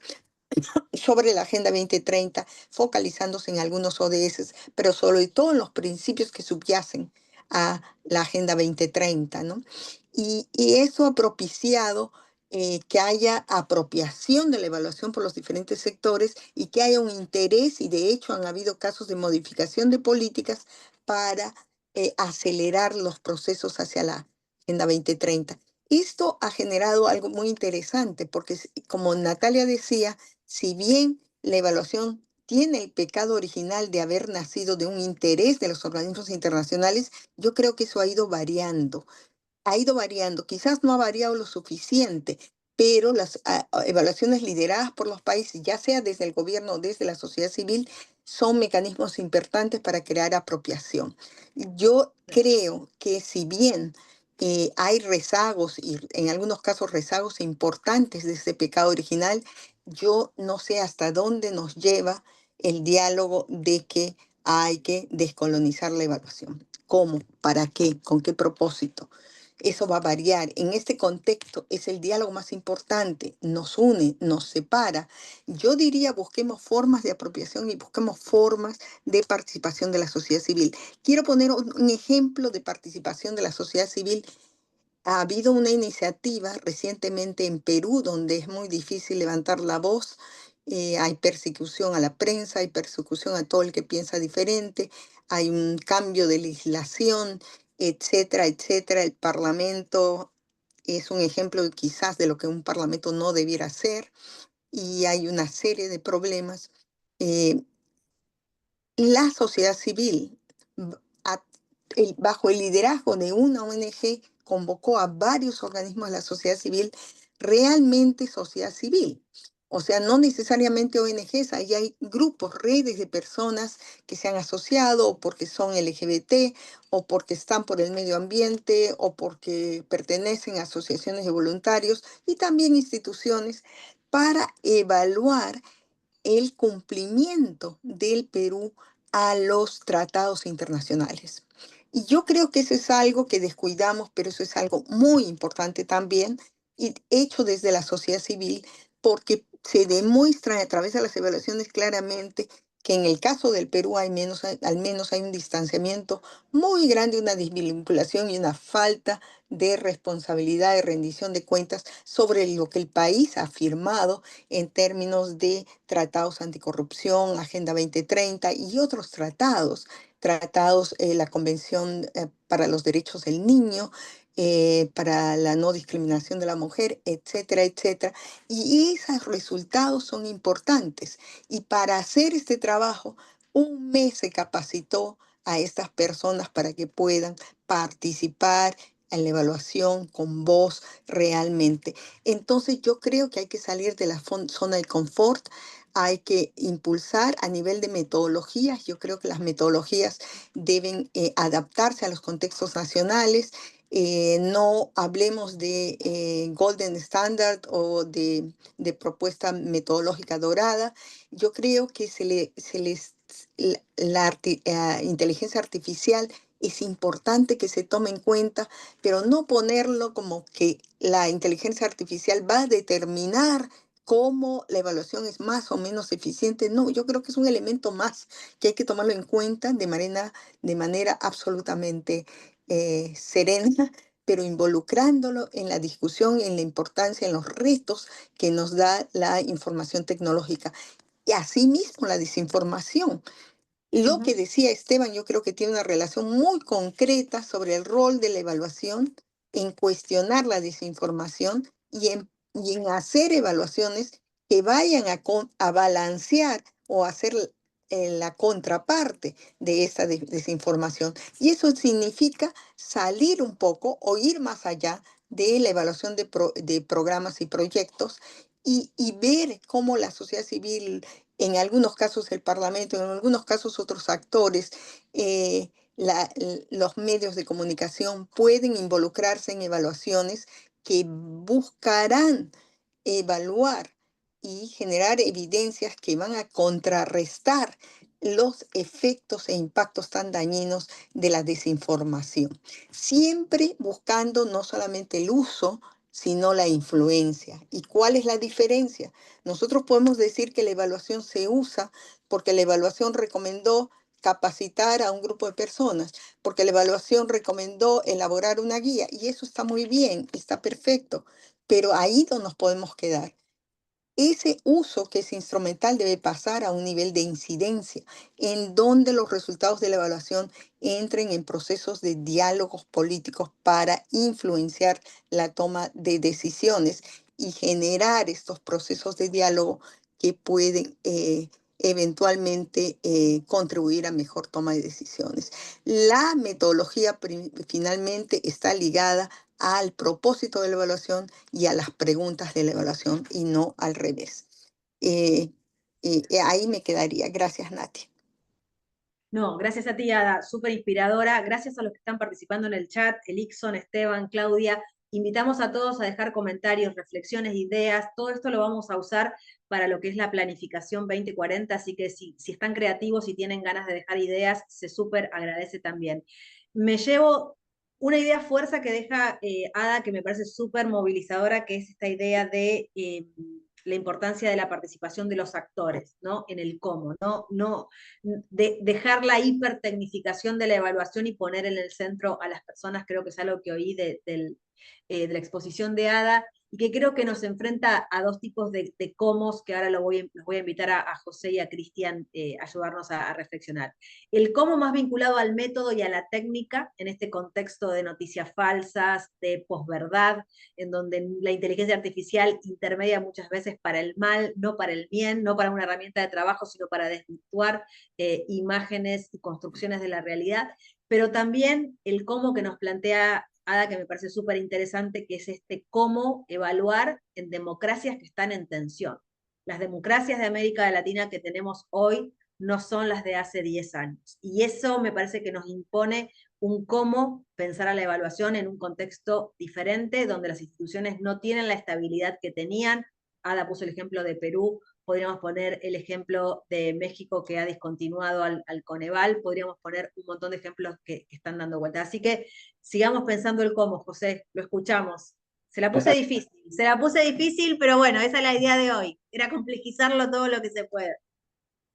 sobre la Agenda 2030, focalizándose en algunos ODS, pero sobre todo en los principios que subyacen a la Agenda 2030, ¿no? Y eso ha propiciado que haya apropiación de la evaluación por los diferentes sectores y que haya un interés, y de hecho han habido casos de modificación de políticas para acelerar los procesos hacia la Agenda 2030. Esto ha generado algo muy interesante, porque como Natalia decía, si bien la evaluación tiene el pecado original de haber nacido de un interés de los organismos internacionales, yo creo que eso ha ido variando, quizás no ha variado lo suficiente, pero las evaluaciones lideradas por los países, ya sea desde el gobierno o desde la sociedad civil, son mecanismos importantes para crear apropiación. Yo creo que si bien hay rezagos y en algunos casos rezagos importantes de ese pecado original, yo no sé hasta dónde nos lleva el diálogo de que hay que descolonizar la evaluación. ¿Cómo? ¿Para qué? ¿Con qué propósito? Eso va a variar. En este contexto es el diálogo más importante, nos une, nos separa. Yo diría busquemos formas de apropiación y busquemos formas de participación de la sociedad civil. Quiero poner un ejemplo de participación de la sociedad civil. Ha habido una iniciativa recientemente en Perú donde es muy difícil levantar la voz. Hay persecución a la prensa, hay persecución a todo el que piensa diferente, hay un cambio de legislación, etcétera, etcétera. El Parlamento es un ejemplo quizás de lo que un Parlamento no debiera hacer y hay una serie de problemas. Eh, la sociedad civil, b- a- bajo el liderazgo de una ONG, convocó a varios organismos de la sociedad civil, realmente sociedad civil. O sea, no necesariamente ONGs, ahí hay grupos, redes de personas que se han asociado o porque son LGBT o porque están por el medio ambiente o porque pertenecen a asociaciones de voluntarios y también instituciones para evaluar el cumplimiento del Perú a los tratados internacionales. Y yo creo que eso es algo que descuidamos, pero eso es algo muy importante también, y hecho desde la sociedad civil, porque se demuestra a través de las evaluaciones claramente que en el caso del Perú al menos hay un distanciamiento muy grande, una desvinculación y una falta de responsabilidad y rendición de cuentas sobre lo que el país ha firmado en términos de tratados anticorrupción, Agenda 2030 y otros tratados, la Convención para los Derechos del Niño, para la no discriminación de la mujer, etcétera, etcétera. Y esos resultados son importantes. Y para hacer este trabajo, un mes se capacitó a estas personas para que puedan participar en la evaluación con voz realmente. Entonces yo creo que hay que salir de la zona de confort, hay que impulsar a nivel de metodologías. Yo creo que las metodologías deben adaptarse a los contextos nacionales. No hablemos de Golden Standard o de propuesta metodológica dorada. Yo creo que la inteligencia artificial es importante que se tome en cuenta, pero no ponerlo como que la inteligencia artificial va a determinar cómo la evaluación es más o menos eficiente. No, yo creo que es un elemento más que hay que tomarlo en cuenta de manera absolutamente serena, pero involucrándolo en la discusión, en la importancia, en los retos que nos da la información tecnológica. Y asimismo la desinformación. Lo que Ujú. decía Esteban, yo creo que tiene una relación muy concreta sobre el rol de la evaluación en cuestionar la desinformación y en hacer evaluaciones que vayan a balancear o hacer la contraparte de esa desinformación. Y eso significa salir un poco o ir más allá de la evaluación de programas y proyectos y ver cómo la sociedad civil, en algunos casos el Parlamento, en algunos casos otros actores, los medios de comunicación pueden involucrarse en evaluaciones que buscarán evaluar y generar evidencias que van a contrarrestar los efectos e impactos tan dañinos de la desinformación, siempre buscando no solamente el uso, sino la influencia. ¿Y cuál es la diferencia? Nosotros podemos decir que la evaluación se usa porque la evaluación recomendó capacitar a un grupo de personas, porque la evaluación recomendó elaborar una guía, y eso está muy bien, está perfecto, pero ahí no nos podemos quedar. Ese uso que es instrumental debe pasar a un nivel de incidencia, en donde los resultados de la evaluación entren en procesos de diálogos políticos para influenciar la toma de decisiones y generar estos procesos de diálogo que pueden eventualmente contribuir a mejor toma de decisiones. La metodología finalmente está ligada al propósito de la evaluación y a las preguntas de la evaluación y no al revés. Eh, ahí me quedaría. Gracias, Nati. No, gracias a ti, Ada, súper inspiradora. Gracias a los que están participando en el chat, Elixon, Esteban, Claudia. Invitamos a todos a dejar comentarios, reflexiones, ideas. Todo esto lo vamos a usar para lo que es la planificación 2040, así que si están creativos y tienen ganas de dejar ideas, se súper agradece también. Me llevo una idea fuerza que deja Ada, que me parece súper movilizadora, que es esta idea de la importancia de la participación de los actores, ¿no? En el cómo, no dejar la hipertecnificación de la evaluación y poner en el centro a las personas, creo que es algo que oí de la exposición de Ada, y que creo que nos enfrenta a dos tipos de cómo, que ahora los voy a invitar a José y a Cristian a ayudarnos a reflexionar. El cómo más vinculado al método y a la técnica, en este contexto de noticias falsas, de posverdad, en donde la inteligencia artificial intermedia muchas veces para el mal, no para el bien, no para una herramienta de trabajo, sino para desvirtuar imágenes y construcciones de la realidad, pero también el cómo que nos plantea Ada, que me parece súper interesante, que es este cómo evaluar en democracias que están en tensión. Las democracias de América Latina que tenemos hoy no son las de hace 10 años. Y eso me parece que nos impone un cómo pensar a la evaluación en un contexto diferente, donde las instituciones no tienen la estabilidad que tenían. Ada puso el ejemplo de Perú, podríamos poner el ejemplo de México que ha discontinuado al Coneval, podríamos poner un montón de ejemplos que están dando vuelta. Así que sigamos pensando el cómo, José, lo escuchamos. Se la puse difícil, pero bueno, esa es la idea de hoy, era complejizarlo todo lo que se puede.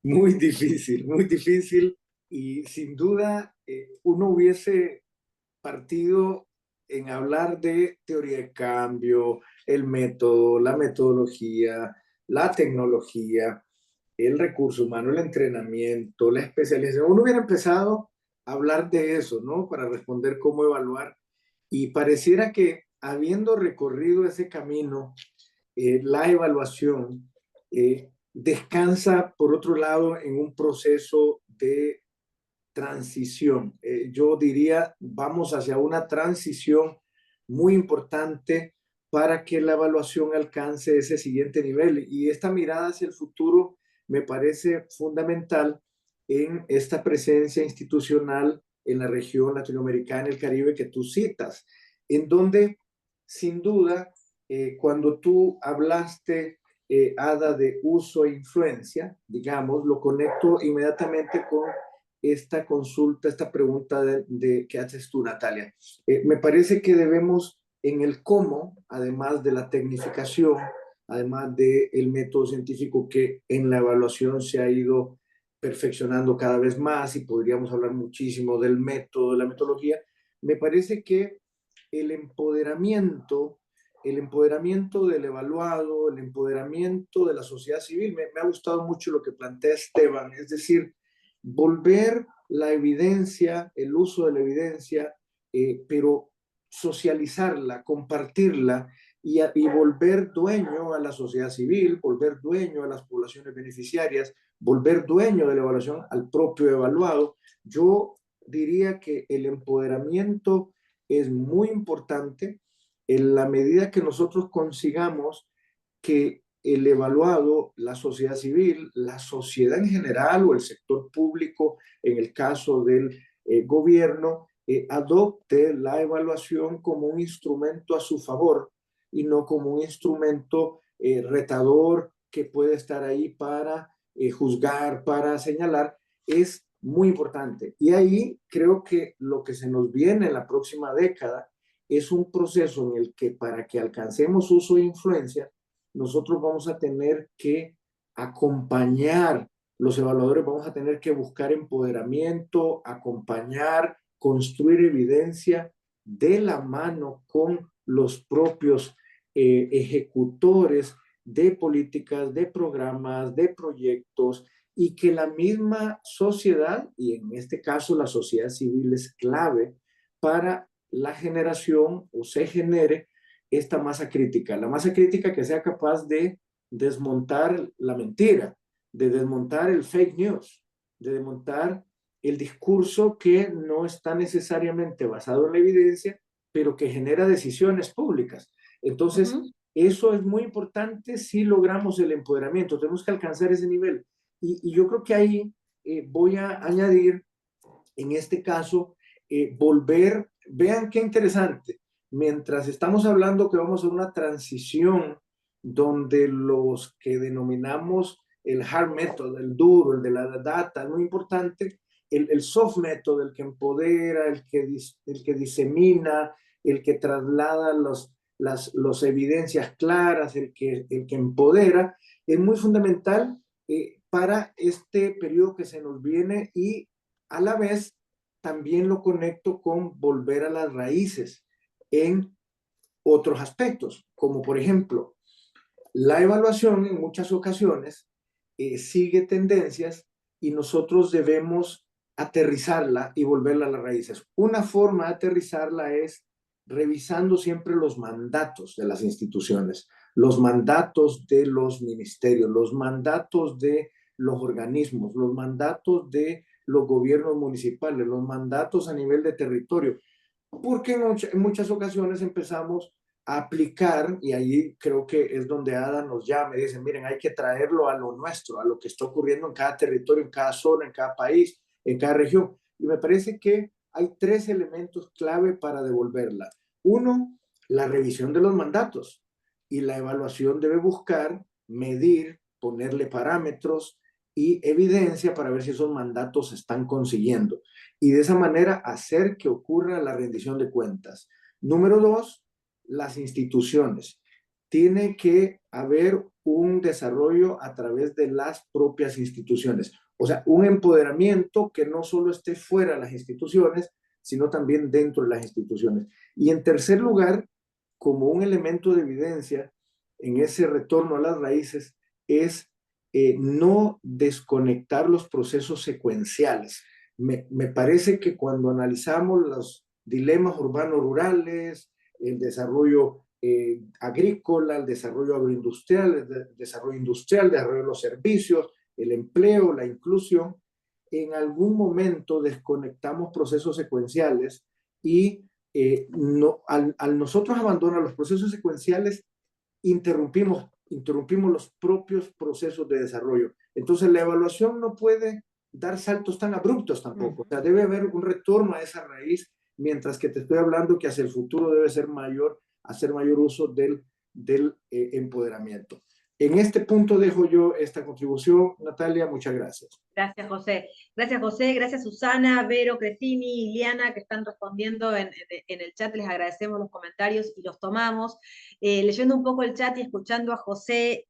Muy difícil y sin duda uno hubiese partido en hablar de teoría de cambio, el método, la metodología, la tecnología, el recurso humano, el entrenamiento, la especialización. Uno hubiera empezado a hablar de eso, ¿no? Para responder cómo evaluar. Y pareciera que habiendo recorrido ese camino, la evaluación descansa, por otro lado, en un proceso de transición. Yo diría, vamos hacia una transición muy importante para que la evaluación alcance ese siguiente nivel. Y esta mirada hacia el futuro me parece fundamental en esta presencia institucional en la región latinoamericana, el Caribe que tú citas, en donde sin duda, cuando tú hablaste, Ada, de uso e influencia, digamos, lo conecto inmediatamente con esta consulta, esta pregunta que haces tú, Natalia. Me parece que debemos, en el cómo, además de la tecnificación, además del método científico que en la evaluación se ha ido perfeccionando cada vez más, y podríamos hablar muchísimo del método, de la metodología, me parece que el empoderamiento del evaluado, el empoderamiento de la sociedad civil, me ha gustado mucho lo que plantea Esteban, es decir, volver la evidencia, el uso de la evidencia, pero socializarla, compartirla y volver dueño a la sociedad civil, volver dueño a las poblaciones beneficiarias, volver dueño de la evaluación al propio evaluado. Yo diría que el empoderamiento es muy importante en la medida que nosotros consigamos que el evaluado, la sociedad civil, la sociedad en general o el sector público, en el caso del gobierno, adopte la evaluación como un instrumento a su favor y no como un instrumento retador que puede estar ahí para juzgar, para señalar, es muy importante. Y ahí creo que lo que se nos viene en la próxima década es un proceso en el que para que alcancemos uso e influencia, nosotros vamos a tener que acompañar, los evaluadores vamos a tener que buscar empoderamiento, acompañar, construir evidencia de la mano con los propios ejecutores de políticas, de programas, de proyectos, y que la misma sociedad, y en este caso la sociedad civil es clave para la generación o se genere esta masa crítica. La masa crítica que sea capaz de desmontar la mentira, de desmontar el fake news, de desmontar el discurso que no está necesariamente basado en la evidencia, pero que genera decisiones públicas. Entonces, eso es muy importante si logramos el empoderamiento. Tenemos que alcanzar ese nivel. Y yo creo que ahí voy a añadir, en este caso, volver, vean qué interesante, mientras estamos hablando que vamos a una transición donde los que denominamos el hard method, el duro, el de la data, es muy importante, el soft method, el que empodera, el que disemina, el que traslada las evidencias claras, el que empodera, es muy fundamental para este periodo que se nos viene, y a la vez también lo conecto con volver a las raíces en otros aspectos, como por ejemplo, la evaluación en muchas ocasiones sigue tendencias y nosotros debemos aterrizarla y volverla a las raíces. Una forma de aterrizarla es revisando siempre los mandatos de las instituciones, los mandatos de los ministerios, los mandatos de los organismos, los mandatos de los gobiernos municipales, los mandatos a nivel de territorio, porque en muchas ocasiones empezamos a aplicar, y ahí creo que es donde Ada nos llama y dice, miren, hay que traerlo a lo nuestro, a lo que está ocurriendo en cada territorio, en cada zona, en cada país, en cada región. Y me parece que hay tres elementos clave para devolverla. Uno, la revisión de los mandatos, y la evaluación debe buscar, medir, ponerle parámetros y evidencia para ver si esos mandatos se están consiguiendo, y de esa manera hacer que ocurra la rendición de cuentas. Número dos, las instituciones. Tiene que haber un desarrollo a través de las propias instituciones. O sea, un empoderamiento que no solo esté fuera de las instituciones, sino también dentro de las instituciones. Y en tercer lugar, como un elemento de evidencia en ese retorno a las raíces, es no desconectar los procesos secuenciales. Me parece que cuando analizamos los dilemas urbanos-rurales, el desarrollo agrícola, el desarrollo agroindustrial, el desarrollo industrial, el desarrollo de los servicios, el empleo, la inclusión, en algún momento desconectamos procesos secuenciales y al nosotros abandonar los procesos secuenciales, interrumpimos los propios procesos de desarrollo. Entonces la evaluación no puede dar saltos tan abruptos tampoco. O sea, debe haber un retorno a esa raíz, mientras que te estoy hablando que hacia el futuro debe ser mayor, hacer mayor uso del empoderamiento. En este punto dejo yo esta contribución. Natalia, muchas gracias. Gracias, José. Gracias, José. Gracias, Susana, Vero, Cresimi, Iliana, que están respondiendo en el chat. Les agradecemos los comentarios y los tomamos. Leyendo un poco el chat y escuchando a José,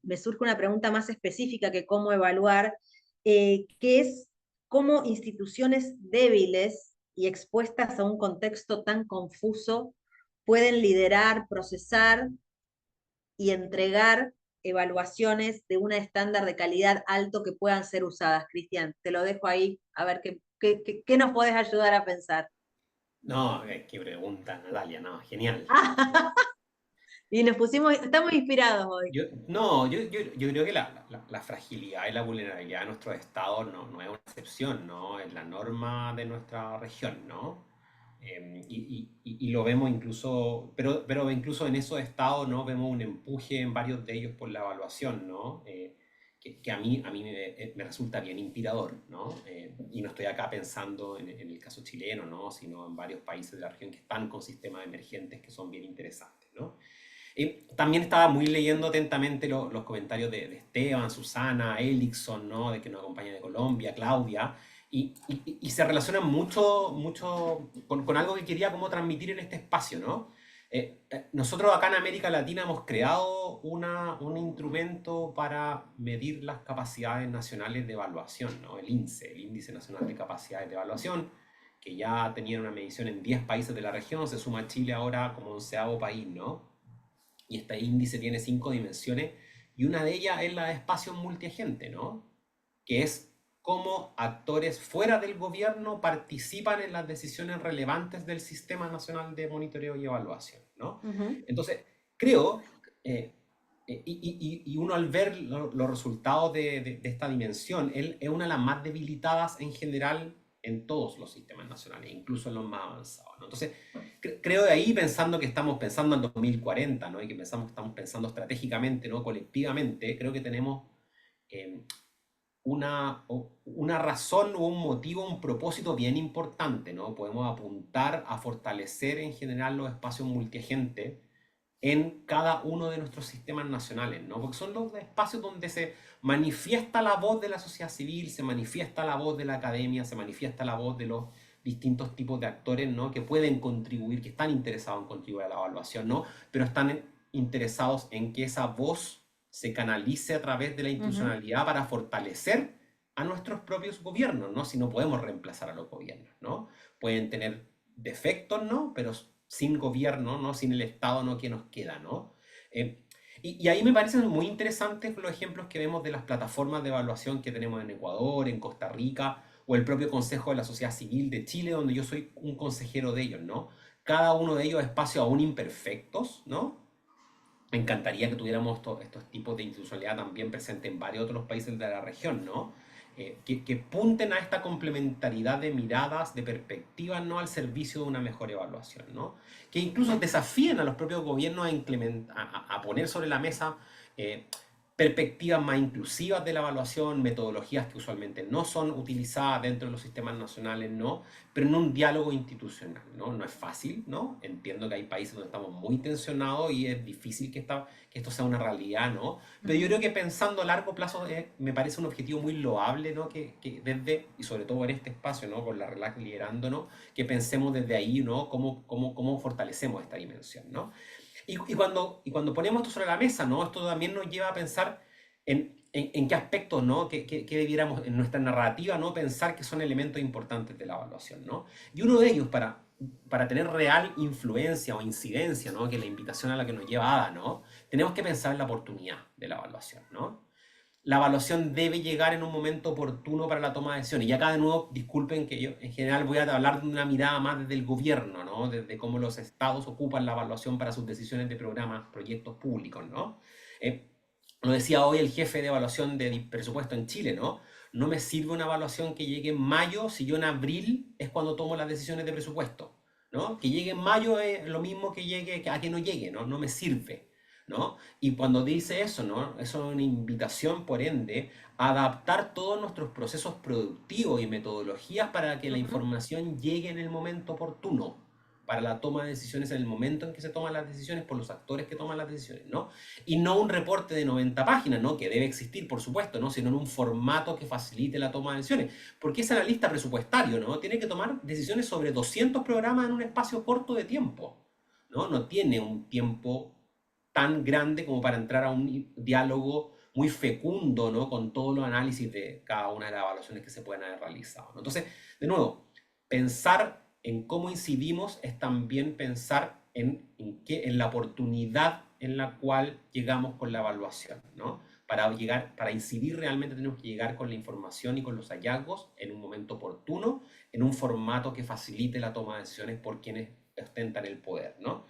me surge una pregunta más específica que cómo evaluar, que es cómo instituciones débiles y expuestas a un contexto tan confuso pueden liderar, procesar y entregar evaluaciones de un estándar de calidad alto que puedan ser usadas. Cristian, te lo dejo ahí, a ver qué nos podés ayudar a pensar. No, qué pregunta, Natalia, no, genial. Y nos pusimos, estamos inspirados hoy. Yo creo que la fragilidad y la vulnerabilidad de nuestros estados no es una excepción, ¿no? Es la norma de nuestra región, ¿no? Y lo vemos incluso, pero incluso en esos estados, ¿no? Vemos un empuje en varios de ellos por la evaluación, ¿no? Que a mí me resulta bien inspirador, ¿no? Y no estoy acá pensando en el caso chileno, ¿no? Sino en varios países de la región que están con sistemas emergentes que son bien interesantes, ¿no? También estaba muy leyendo atentamente los comentarios de Esteban, Susana, Elixson, ¿no? De que nos acompaña de Colombia, Claudia, y se relacionan mucho con algo que quería como transmitir en este espacio, ¿no? Nosotros acá en América Latina hemos creado un instrumento para medir las capacidades nacionales de evaluación, ¿no? El INSE, el Índice Nacional de Capacidades de Evaluación, que ya tenía una medición en 10 países de la región, se suma Chile ahora como 11º país, ¿no? Y este índice tiene 5 dimensiones y una de ellas es la de espacio multiagente, ¿no? Que es cómo actores fuera del gobierno participan en las decisiones relevantes del Sistema Nacional de Monitoreo y Evaluación, ¿no? Ujú. Entonces, creo, y uno al ver los resultados de esta dimensión, él es una de las más debilitadas en general en todos los sistemas nacionales, incluso en los más avanzados, ¿no? Entonces, creo de ahí pensando que estamos pensando en 2040, ¿no? Y que estamos pensando estratégicamente, ¿no? Colectivamente, creo que tenemos eh, una razón o un motivo, un propósito bien importante, ¿no? Podemos apuntar a fortalecer en general los espacios multiagentes en cada uno de nuestros sistemas nacionales, ¿no? Porque son los espacios donde se manifiesta la voz de la sociedad civil, se manifiesta la voz de la academia, se manifiesta la voz de los distintos tipos de actores, ¿no? Que pueden contribuir, que están interesados en contribuir a la evaluación, ¿no? Pero están interesados en que esa voz se canalice a través de la institucionalidad para fortalecer a nuestros propios gobiernos, ¿no? Si no podemos reemplazar a los gobiernos, ¿no? Pueden tener defectos, ¿no? Pero sin gobierno, ¿no? Sin el Estado, ¿no? ¿Qué nos queda, ¿no? Y ahí me parecen muy interesantes los ejemplos que vemos de las plataformas de evaluación que tenemos en Ecuador, en Costa Rica, o el propio Consejo de la Sociedad Civil de Chile, donde yo soy un consejero de ellos, ¿no? Cada uno de ellos espacios aún imperfectos, ¿no? Me encantaría que tuviéramos estos tipos de institucionalidad también presentes en varios otros países de la región, ¿no? Que punten a esta complementariedad de miradas, de perspectivas, ¿no? Al servicio de una mejor evaluación, ¿no? Que incluso desafíen a los propios gobiernos a poner sobre la mesa eh, perspectivas más inclusivas de la evaluación, metodologías que usualmente no son utilizadas dentro de los sistemas nacionales, ¿no? Pero en un diálogo institucional, ¿no? No es fácil, ¿no? Entiendo que hay países donde estamos muy tensionados y es difícil que esto sea una realidad, ¿no? Pero yo creo que pensando a largo plazo me parece un objetivo muy loable, ¿no? Que desde, y sobre todo en este espacio, ¿no? Con la RELAC liderando, ¿no? Que pensemos desde ahí, ¿no? Cómo fortalecemos esta dimensión, ¿no? Y cuando ponemos esto sobre la mesa, ¿no? Esto también nos lleva a pensar en qué aspectos, ¿no? Que debiéramos en nuestra narrativa, ¿no? Pensar que son elementos importantes de la evaluación, ¿no? Y uno de ellos, para tener real influencia o incidencia, ¿no? Que es la invitación a la que nos lleva Ada, ¿no? Tenemos que pensar en la oportunidad de la evaluación, ¿no? La evaluación debe llegar en un momento oportuno para la toma de decisiones. Y acá de nuevo, disculpen que yo en general voy a hablar de una mirada más desde el gobierno, ¿no? Desde cómo los estados ocupan la evaluación para sus decisiones de programas, proyectos públicos, ¿no? Eh, lo decía hoy el jefe de evaluación de presupuesto en Chile, ¿no? No me sirve una evaluación que llegue en mayo si yo en abril es cuando tomo las decisiones de presupuesto, ¿no? Que llegue en mayo es lo mismo que llegue a que no llegue, ¿no? No me sirve, ¿no? Y cuando dice eso, ¿no? Eso es una invitación, por ende, a adaptar todos nuestros procesos productivos y metodologías para que la información llegue en el momento oportuno, para la toma de decisiones en el momento en que se toman las decisiones por los actores que toman las decisiones, ¿no? Y no un reporte de 90 páginas, ¿no? Que debe existir, por supuesto, ¿no? Sino en un formato que facilite la toma de decisiones. Porque ese analista presupuestario, ¿no? Tiene que tomar decisiones sobre 200 programas en un espacio corto de tiempo, ¿no? No tiene un tiempo tan grande como para entrar a un diálogo muy fecundo, ¿no? Con todos los análisis de cada una de las evaluaciones que se pueden haber realizado, ¿no? Entonces, de nuevo, pensar en cómo incidimos es también pensar en la oportunidad en la cual llegamos con la evaluación, ¿no? Para incidir realmente tenemos que llegar con la información y con los hallazgos en un momento oportuno, en un formato que facilite la toma de decisiones por quienes ostentan el poder, ¿no?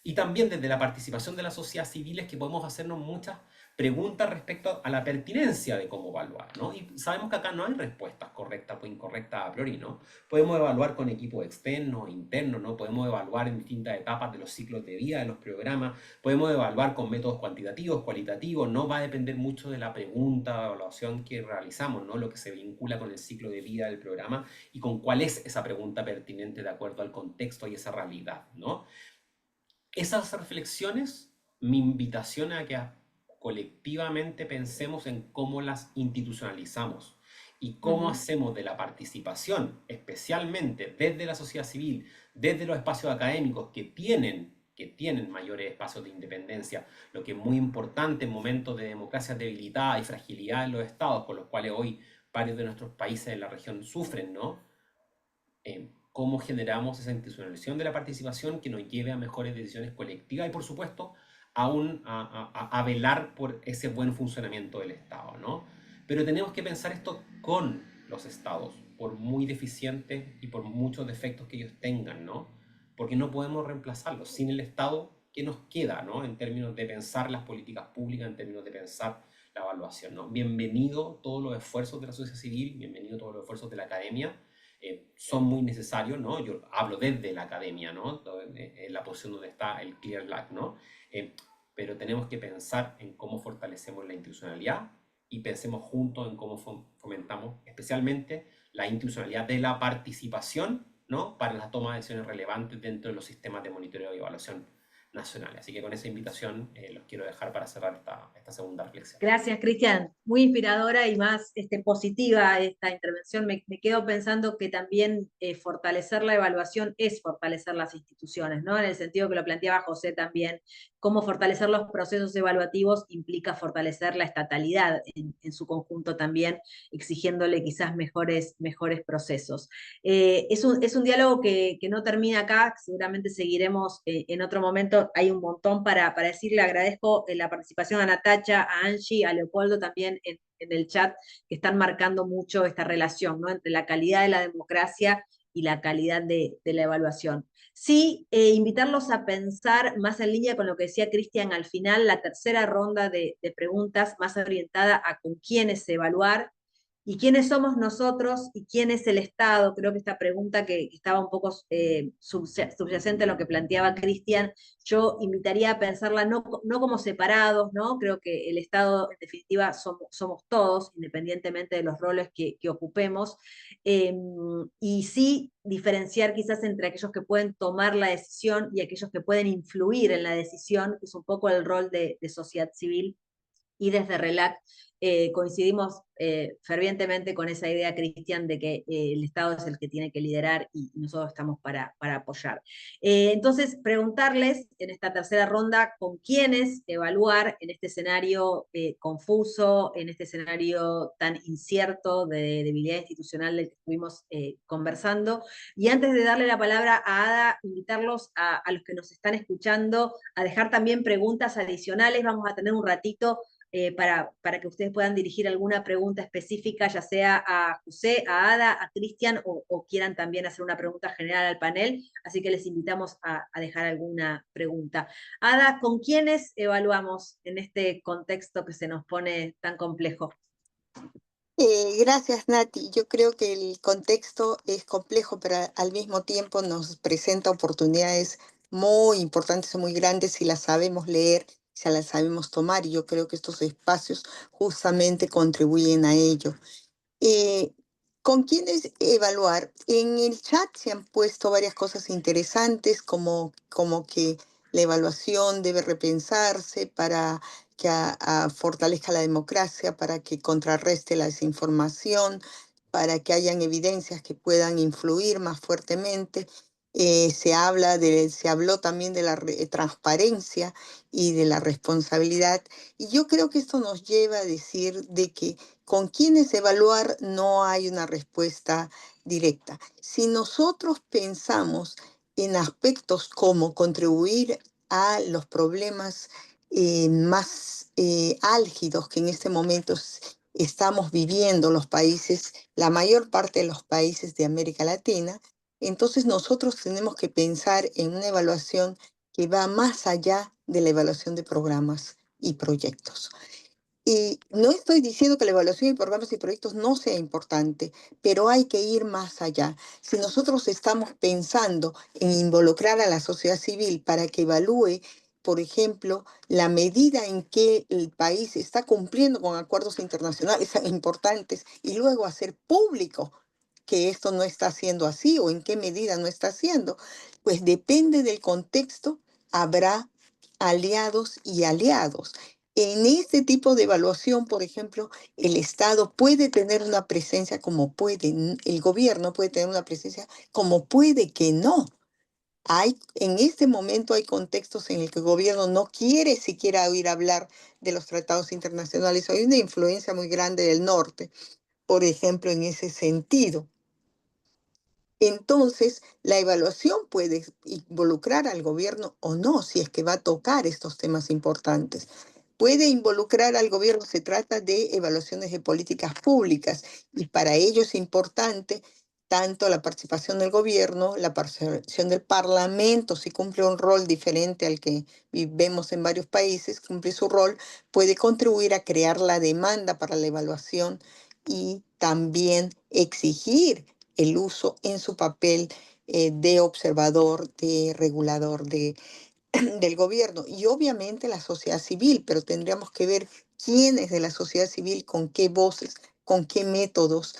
Y también desde la participación de la sociedad civil es que podemos hacernos muchas preguntas respecto a la pertinencia de cómo evaluar, ¿no? Y sabemos que acá no hay respuestas correctas o incorrectas a priori, ¿no? Podemos evaluar con equipos externos, internos, ¿no? Podemos evaluar en distintas etapas de los ciclos de vida de los programas, podemos evaluar con métodos cuantitativos, cualitativos, ¿no? Va a depender mucho de la pregunta de evaluación que realizamos, ¿no? Lo que se vincula con el ciclo de vida del programa y con cuál es esa pregunta pertinente de acuerdo al contexto y esa realidad, ¿no? Esas reflexiones, mi invitación a que colectivamente pensemos en cómo las institucionalizamos y cómo hacemos de la participación, especialmente desde la sociedad civil, desde los espacios académicos que tienen mayores espacios de independencia, lo que es muy importante en momentos de democracia debilitada y fragilidad en los estados, con los cuales hoy varios de nuestros países de la región sufren, ¿no? Cómo generamos esa institucionalización de la participación que nos lleve a mejores decisiones colectivas y, por supuesto, a velar por ese buen funcionamiento del Estado, ¿no? Pero tenemos que pensar esto con los Estados, por muy deficientes y por muchos defectos que ellos tengan, ¿no? Porque no podemos reemplazarlos. Sin el Estado, ¿qué nos queda, ¿no? En términos de pensar las políticas públicas, en términos de pensar la evaluación, ¿no? Bienvenido todos los esfuerzos de la sociedad civil, bienvenido todos los esfuerzos de la academia, son muy necesarios, ¿no? Yo hablo desde la academia, ¿no? En la posición donde está el Clear Lab, ¿no? Pero tenemos que pensar en cómo fortalecemos la institucionalidad y pensemos juntos en cómo fomentamos especialmente la institucionalidad de la participación, ¿no? Para la toma de decisiones relevantes dentro de los sistemas de monitoreo y evaluación nacionales. Así que con esa invitación los quiero dejar para cerrar esta segunda reflexión. Gracias, Cristian. Muy inspiradora y más positiva esta intervención. Me quedo pensando que también fortalecer la evaluación es fortalecer las instituciones, ¿no? En el sentido que lo planteaba José también, cómo fortalecer los procesos evaluativos implica fortalecer la estatalidad en su conjunto también, exigiéndole quizás mejores procesos. Es un diálogo que no termina acá, seguramente seguiremos en otro momento. Hay un montón para decirle. Agradezco la participación a Natacha, a Angie, a Leopoldo también en el chat, que están marcando mucho esta relación, ¿no? Entre la calidad de la democracia y la calidad de la evaluación. Sí, invitarlos a pensar más en línea con lo que decía Cristian al final, la tercera ronda de preguntas más orientada a con quiénes evaluar, ¿y quiénes somos nosotros y quién es el Estado? Creo que esta pregunta que estaba un poco subyacente a lo que planteaba Cristian, yo invitaría a pensarla no como separados, ¿no? Creo que el Estado, en definitiva, somos todos, independientemente de los roles que ocupemos, y sí diferenciar quizás entre aquellos que pueden tomar la decisión y aquellos que pueden influir en la decisión, que es un poco el rol de sociedad civil. Y desde RELAC coincidimos fervientemente con esa idea, Cristian, de que el Estado es el que tiene que liderar y nosotros estamos para apoyar. Entonces, preguntarles en esta tercera ronda con quiénes evaluar en este escenario confuso, en este escenario tan incierto de debilidad institucional del que estuvimos conversando. Y antes de darle la palabra a Ada, invitarlos a los que nos están escuchando a dejar también preguntas adicionales. Vamos a tener un ratito para que ustedes puedan dirigir alguna pregunta específica, ya sea a José, a Ada, a Cristian, o quieran también hacer una pregunta general al panel, así que les invitamos a dejar alguna pregunta. Ada, ¿con quiénes evaluamos en este contexto que se nos pone tan complejo? Gracias, Nati. Yo creo que el contexto es complejo, pero al mismo tiempo nos presenta oportunidades muy importantes y muy grandes si las sabemos leer, si las sabemos tomar, y yo creo que estos espacios justamente contribuyen a ello. ¿Con quiénes evaluar? En el chat se han puesto varias cosas interesantes, como que la evaluación debe repensarse para que fortalezca la democracia, para que contrarreste la desinformación, para que hayan evidencias que puedan influir más fuertemente. Se habló también de la transparencia y de la responsabilidad. Y yo creo que esto nos lleva a decir de que con quiénes evaluar no hay una respuesta directa. Si nosotros pensamos en aspectos como contribuir a los problemas más álgidos que en este momento estamos viviendo los países, la mayor parte de los países de América Latina. Entonces nosotros tenemos que pensar en una evaluación que va más allá de la evaluación de programas y proyectos. Y no estoy diciendo que la evaluación de programas y proyectos no sea importante, pero hay que ir más allá. Si nosotros estamos pensando en involucrar a la sociedad civil para que evalúe, por ejemplo, la medida en que el país está cumpliendo con acuerdos internacionales importantes y luego hacer público que esto no está siendo así o en qué medida no está haciendo, pues depende del contexto, habrá aliados y aliados. En este tipo de evaluación, por ejemplo, el Estado puede tener una presencia como puede, el gobierno puede tener una presencia como puede que no. En este momento hay contextos en el que el gobierno no quiere siquiera oír hablar de los tratados internacionales. Hay una influencia muy grande del norte, por ejemplo, en ese sentido. Entonces, la evaluación puede involucrar al gobierno o no, si es que va a tocar estos temas importantes. Puede involucrar al gobierno, se trata de evaluaciones de políticas públicas y para ello es importante tanto la participación del gobierno, la participación del parlamento, si cumple un rol diferente al que vemos en varios países, cumple su rol, puede contribuir a crear la demanda para la evaluación y también exigir el uso en su papel de observador, de regulador del gobierno y obviamente la sociedad civil, pero tendríamos que ver quiénes de la sociedad civil, con qué voces, con qué métodos,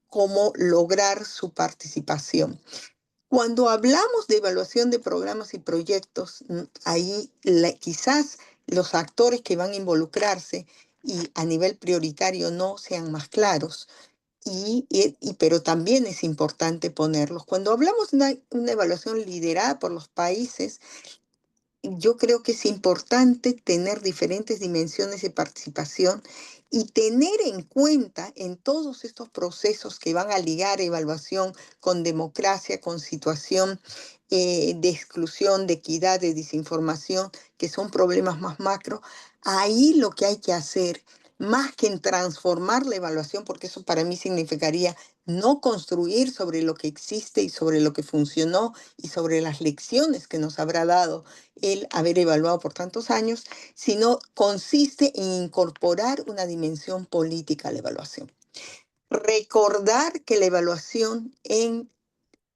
cómo lograr su participación. Cuando hablamos de evaluación de programas y proyectos, ahí quizás los actores que van a involucrarse y a nivel prioritario no sean más claros. Pero también es importante ponerlos. Cuando hablamos de una evaluación liderada por los países, yo creo que es importante tener diferentes dimensiones de participación y tener en cuenta en todos estos procesos que van a ligar evaluación con democracia, con situación de exclusión, de equidad, de desinformación, que son problemas más macro, ahí lo que hay que hacer, más que en transformar la evaluación, porque eso para mí significaría no construir sobre lo que existe y sobre lo que funcionó y sobre las lecciones que nos habrá dado el haber evaluado por tantos años, sino consiste en incorporar una dimensión política a la evaluación. Recordar que la evaluación en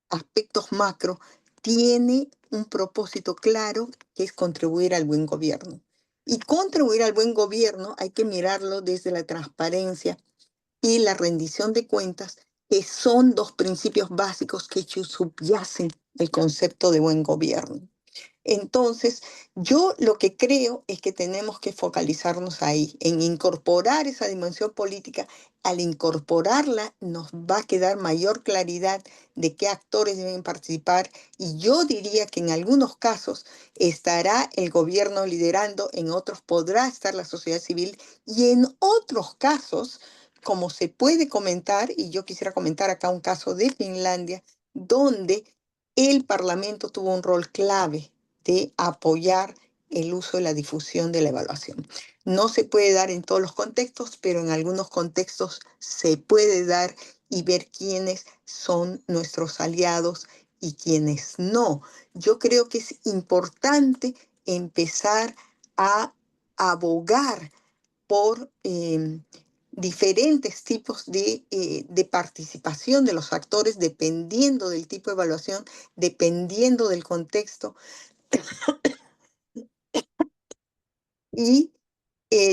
aspectos macro tiene un propósito claro que es contribuir al buen gobierno. Y contribuir al buen gobierno hay que mirarlo desde la transparencia y la rendición de cuentas, que son dos principios básicos que subyacen el concepto de buen gobierno. Entonces, yo lo que creo es que tenemos que focalizarnos ahí, en incorporar esa dimensión política. Al incorporarla, nos va a quedar mayor claridad de qué actores deben participar y yo diría que en algunos casos estará el gobierno liderando, en otros podrá estar la sociedad civil y en otros casos, como se puede comentar, y yo quisiera comentar acá un caso de Finlandia, donde el Parlamento tuvo un rol clave de apoyar el uso y la difusión de la evaluación. No se puede dar en todos los contextos, pero en algunos contextos se puede dar y ver quiénes son nuestros aliados y quiénes no. Yo creo que es importante empezar a abogar por diferentes tipos de participación de los actores dependiendo del tipo de evaluación, dependiendo del contexto y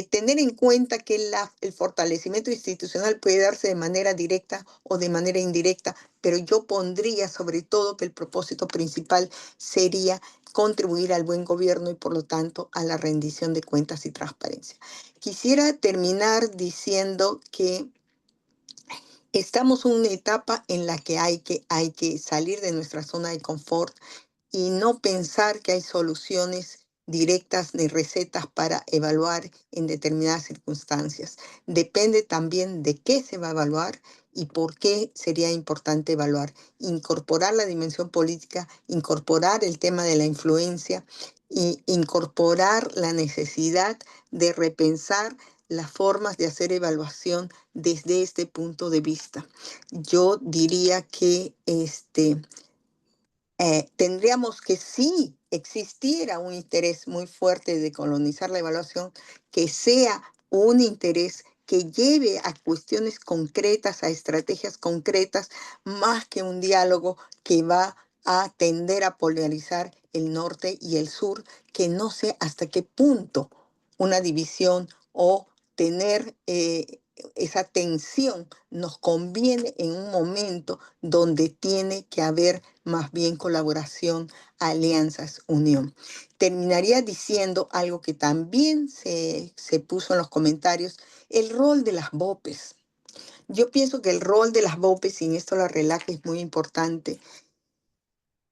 tener en cuenta que el fortalecimiento institucional puede darse de manera directa o de manera indirecta, pero yo pondría sobre todo que el propósito principal sería contribuir al buen gobierno y por lo tanto a la rendición de cuentas y transparencia. Quisiera terminar diciendo que estamos en una etapa en la que hay que salir de nuestra zona de confort y no pensar que hay soluciones directas ni recetas para evaluar en determinadas circunstancias. Depende también de qué se va a evaluar y por qué sería importante evaluar. Incorporar la dimensión política, incorporar el tema de la influencia y incorporar la necesidad de repensar las formas de hacer evaluación desde este punto de vista. Yo diría que tendríamos que, si existiera un interés muy fuerte de colonizar la evaluación, que sea un interés que lleve a cuestiones concretas, a estrategias concretas, más que un diálogo que va a tender a polarizar el norte y el sur, que no sé hasta qué punto una división o tener esa tensión nos conviene en un momento donde tiene que haber más bien colaboración, alianzas, unión. Terminaría diciendo algo que también se puso en los comentarios, el rol de las BOPES. Yo pienso que el rol de las BOPES, y en esto la RELAC es muy importante,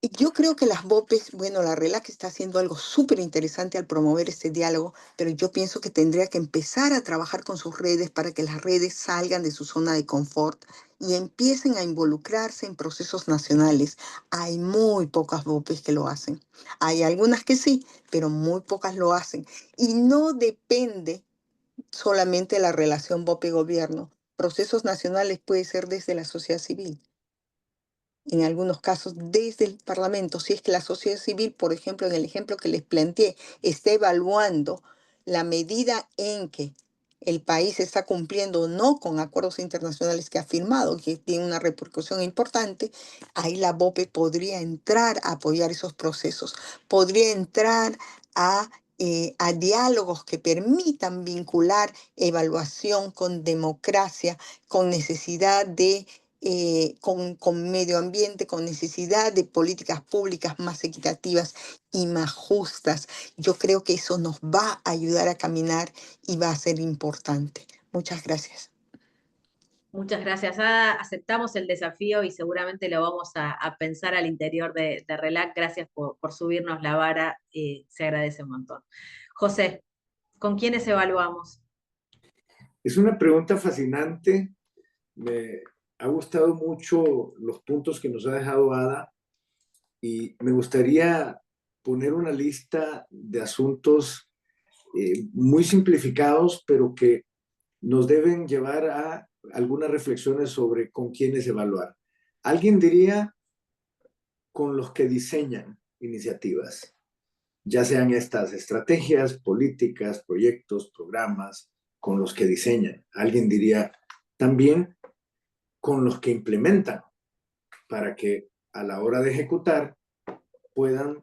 y yo creo que las BOPES, bueno, la RELAC está haciendo algo súper interesante al promover este diálogo, pero yo pienso que tendría que empezar a trabajar con sus redes para que las redes salgan de su zona de confort y empiecen a involucrarse en procesos nacionales. Hay muy pocas BOPES que lo hacen. Hay algunas que sí, pero muy pocas lo hacen. Y no depende solamente de la relación BOPE-gobierno. Procesos nacionales puede ser desde la sociedad civil, en algunos casos desde el Parlamento, si es que la sociedad civil, por ejemplo, en el ejemplo que les planteé, está evaluando la medida en que el país está cumpliendo o no con acuerdos internacionales que ha firmado, que tiene una repercusión importante, ahí la BOPE podría entrar a apoyar esos procesos, podría entrar a diálogos que permitan vincular evaluación con democracia, con necesidad de con medio ambiente, con necesidad de políticas públicas más equitativas y más justas. Yo creo que eso nos va a ayudar a caminar y va a ser importante. Muchas gracias. Muchas gracias, Ada. Aceptamos el desafío y seguramente lo vamos a pensar al interior de RELAC. Gracias por subirnos la vara, se agradece un montón. José, ¿con quiénes evaluamos? Es una pregunta fascinante. Me ha gustado mucho los puntos que nos ha dejado Ada y me gustaría poner una lista de asuntos muy simplificados, pero que nos deben llevar a algunas reflexiones sobre con quiénes evaluar. Alguien diría con los que diseñan iniciativas, ya sean estas estrategias, políticas, proyectos, programas, con los que diseñan. Alguien diría también con los que implementan, para que a la hora de ejecutar puedan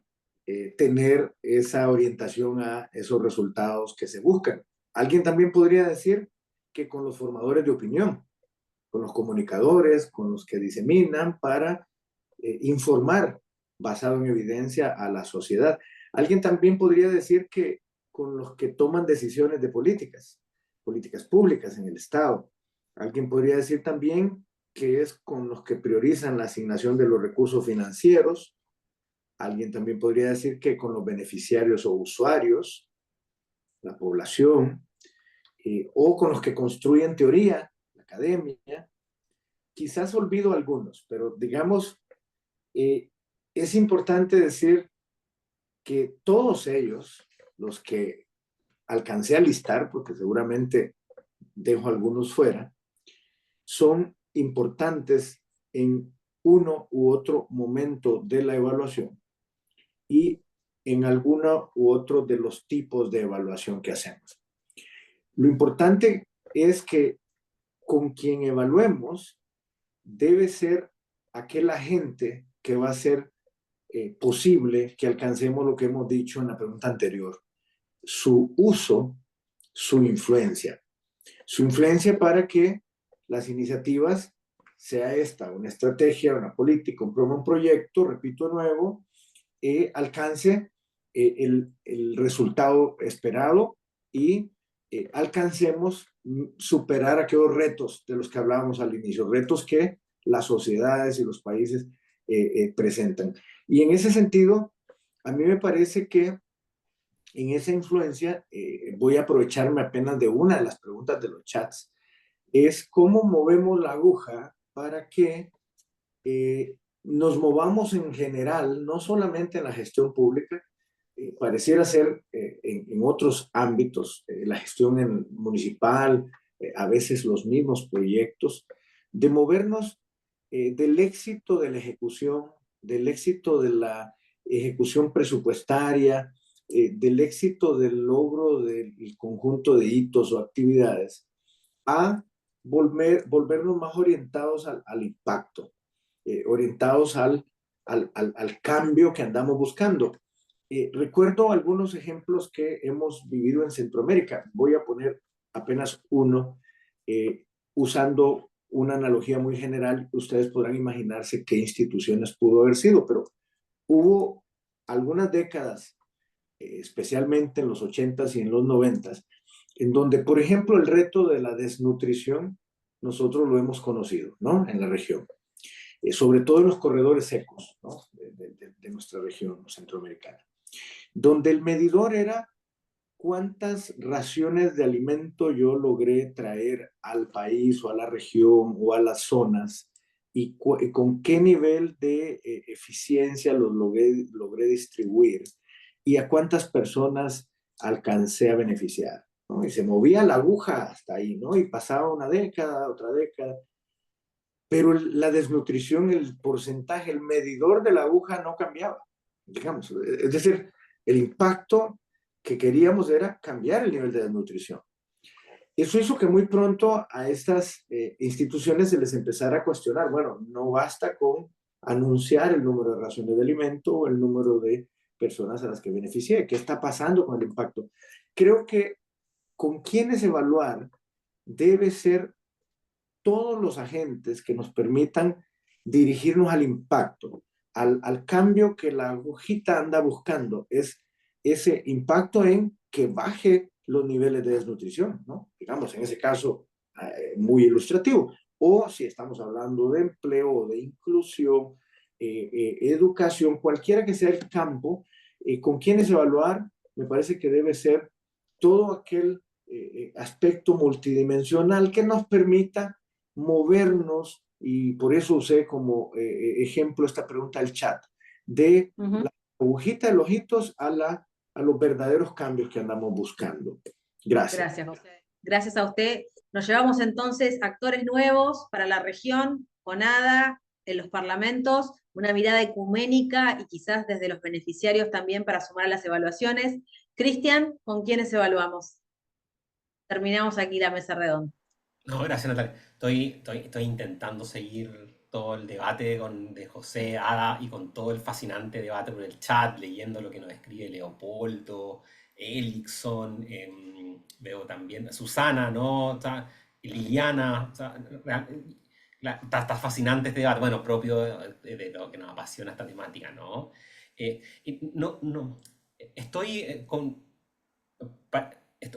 tener esa orientación a esos resultados que se buscan. Alguien también podría decir que con los formadores de opinión, con los comunicadores, con los que diseminan para informar basado en evidencia a la sociedad. Alguien también podría decir que con los que toman decisiones de políticas públicas en el Estado. Alguien podría decir también que es con los que priorizan la asignación de los recursos financieros. Alguien también podría decir que con los beneficiarios o usuarios, la población, o con los que construyen teoría, la academia. Quizás olvido algunos, pero digamos, es importante decir que todos ellos, los que alcancé a listar, porque seguramente dejo algunos fuera, son importantes en uno u otro momento de la evaluación y en alguno u otro de los tipos de evaluación que hacemos. Lo importante es que con quien evaluemos debe ser aquel agente que va a ser posible que alcancemos lo que hemos dicho en la pregunta anterior, su uso, su influencia. Su influencia para que las iniciativas, sea esta una estrategia, una política, un proyecto, repito de nuevo, alcance el resultado esperado y alcancemos superar aquellos retos de los que hablábamos al inicio, retos que las sociedades y los países presentan. Y en ese sentido, a mí me parece que en esa influencia, voy a aprovecharme apenas de una de las preguntas de los chats, es cómo movemos la aguja para que nos movamos en general, no solamente en la gestión pública, pareciera ser en en otros ámbitos, la gestión municipal, a veces los mismos proyectos, de movernos del éxito de la ejecución, del éxito de la ejecución presupuestaria, del éxito del logro del conjunto de hitos o actividades, a volvernos más orientados al impacto, orientados al cambio que andamos buscando. Recuerdo algunos ejemplos que hemos vivido en Centroamérica. Voy a poner apenas uno, usando una analogía muy general. Ustedes podrán imaginarse qué instituciones pudo haber sido, pero hubo algunas décadas, especialmente en los 80s y en los 90s, en donde, por ejemplo, el reto de la desnutrición, nosotros lo hemos conocido, ¿no? En la región. Sobre todo en los corredores secos, ¿no? de nuestra región centroamericana, donde el medidor era cuántas raciones de alimento yo logré traer al país o a la región o a las zonas y con qué nivel de eficiencia los logré distribuir y a cuántas personas alcancé a beneficiar, ¿no? Y se movía la aguja hasta ahí, ¿no? Y pasaba una década, otra década, pero la desnutrición, el porcentaje, el medidor de la aguja no cambiaba, digamos. Es decir, el impacto que queríamos era cambiar el nivel de desnutrición. Eso hizo que muy pronto a estas instituciones se les empezara a cuestionar, bueno, no basta con anunciar el número de raciones de alimento o el número de personas a las que beneficié. ¿Qué está pasando con el impacto? Creo que con quienes evaluar debe ser todos los agentes que nos permitan dirigirnos al impacto, al cambio que la agujita anda buscando, es ese impacto en que baje los niveles de desnutrición, ¿no? Digamos, en ese caso, muy ilustrativo. O si estamos hablando de empleo o de inclusión, educación, cualquiera que sea el campo, con quienes evaluar, me parece que debe ser todo aquel aspecto multidimensional que nos permita movernos, y por eso usé como ejemplo esta pregunta del chat, de la agujita de los hitos a los verdaderos cambios que andamos buscando. Gracias. Gracias, José. Gracias a usted. Nos llevamos entonces actores nuevos para la región, CONADA, en los parlamentos, una mirada ecuménica y quizás desde los beneficiarios también para sumar a las evaluaciones. Cristian, ¿con quiénes evaluamos? Terminamos aquí la mesa redonda. No, gracias, Natalia. Estoy intentando seguir todo el debate de José, Ada, y con todo el fascinante debate por el chat, leyendo lo que nos escribe Leopoldo, Elixon, veo también Susana, ¿no? O sea, Liliana, o sea, está fascinante este debate, bueno, propio de lo que nos apasiona esta temática, ¿no? Y no, estoy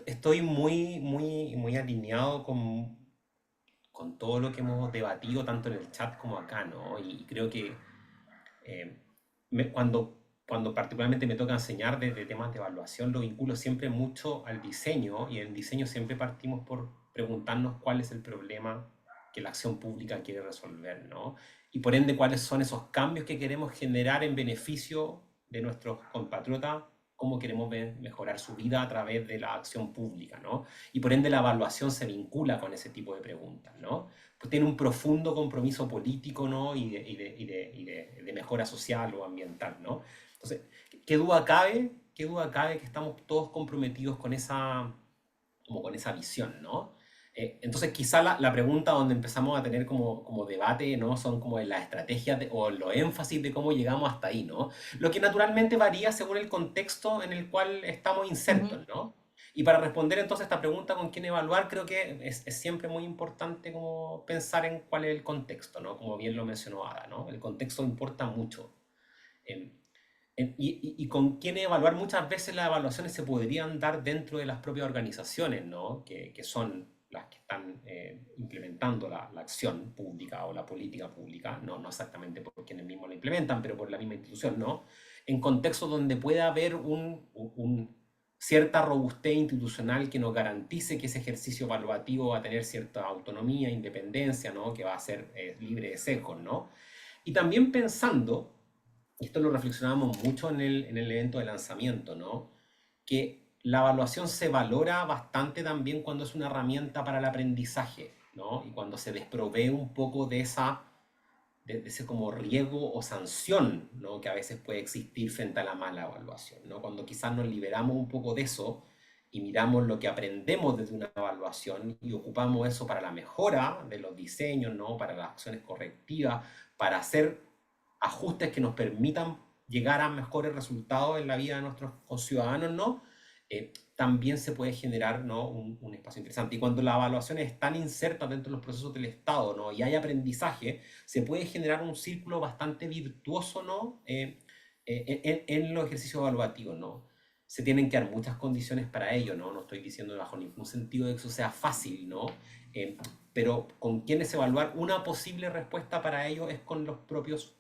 estoy muy alineado con todo lo que hemos debatido, tanto en el chat como acá, ¿no? Y creo que eh, cuando particularmente me toca enseñar de temas de evaluación, lo vinculo siempre mucho al diseño, y en el diseño siempre partimos por preguntarnos cuál es el problema que la acción pública quiere resolver, ¿no? Y por ende, cuáles son esos cambios que queremos generar en beneficio de nuestros compatriotas, cómo queremos mejorar su vida a través de la acción pública, ¿no? Y por ende la evaluación se vincula con ese tipo de preguntas, ¿no? Pues tiene un profundo compromiso político, ¿no? y de mejora social o ambiental, ¿no? Entonces, ¿qué duda cabe? ¿Qué duda cabe que estamos todos comprometidos con con esa visión, ¿no? Entonces, quizá la pregunta donde empezamos a tener como debate, ¿no? Son como en las estrategias o los énfasis de cómo llegamos hasta ahí, ¿no? Lo que naturalmente varía según el contexto en el cual estamos insertos, ¿no? Y para responder entonces esta pregunta con quién evaluar, creo que es siempre muy importante como pensar en cuál es el contexto, ¿no? Como bien lo mencionó Ada, ¿no? El contexto importa mucho. Eh, y con quién evaluar, muchas veces las evaluaciones se podrían dar dentro de las propias organizaciones, ¿no? Que son las que están implementando la acción pública o la política pública, no exactamente por quienes mismos la implementan, pero por la misma institución, ¿no? En contextos donde pueda haber cierta robustez institucional que nos garantice que ese ejercicio evaluativo va a tener cierta autonomía, independencia, ¿no? Que va a ser libre de sesgos, ¿no? Y también pensando, y esto lo reflexionábamos mucho en el evento de lanzamiento, ¿no? Que la evaluación se valora bastante también cuando es una herramienta para el aprendizaje, ¿no? Y cuando se desprovee un poco de de ese como riesgo o sanción, ¿no? Que a veces puede existir frente a la mala evaluación, ¿no? Cuando quizás nos liberamos un poco de eso y miramos lo que aprendemos desde una evaluación y ocupamos eso para la mejora de los diseños, ¿no? Para las acciones correctivas, para hacer ajustes que nos permitan llegar a mejores resultados en la vida de nuestros conciudadanos, ¿no? También se puede generar, ¿no? Un espacio interesante. Y cuando la evaluación es tan inserta dentro de los procesos del Estado, ¿no? Y hay aprendizaje, se puede generar un círculo bastante virtuoso, ¿no? En los ejercicios evaluativos, ¿no? Se tienen que dar muchas condiciones para ello, ¿no? No estoy diciendo bajo ningún sentido de que eso sea fácil, ¿no? Eh, pero con quienes evaluar una posible respuesta para ello es con los propios,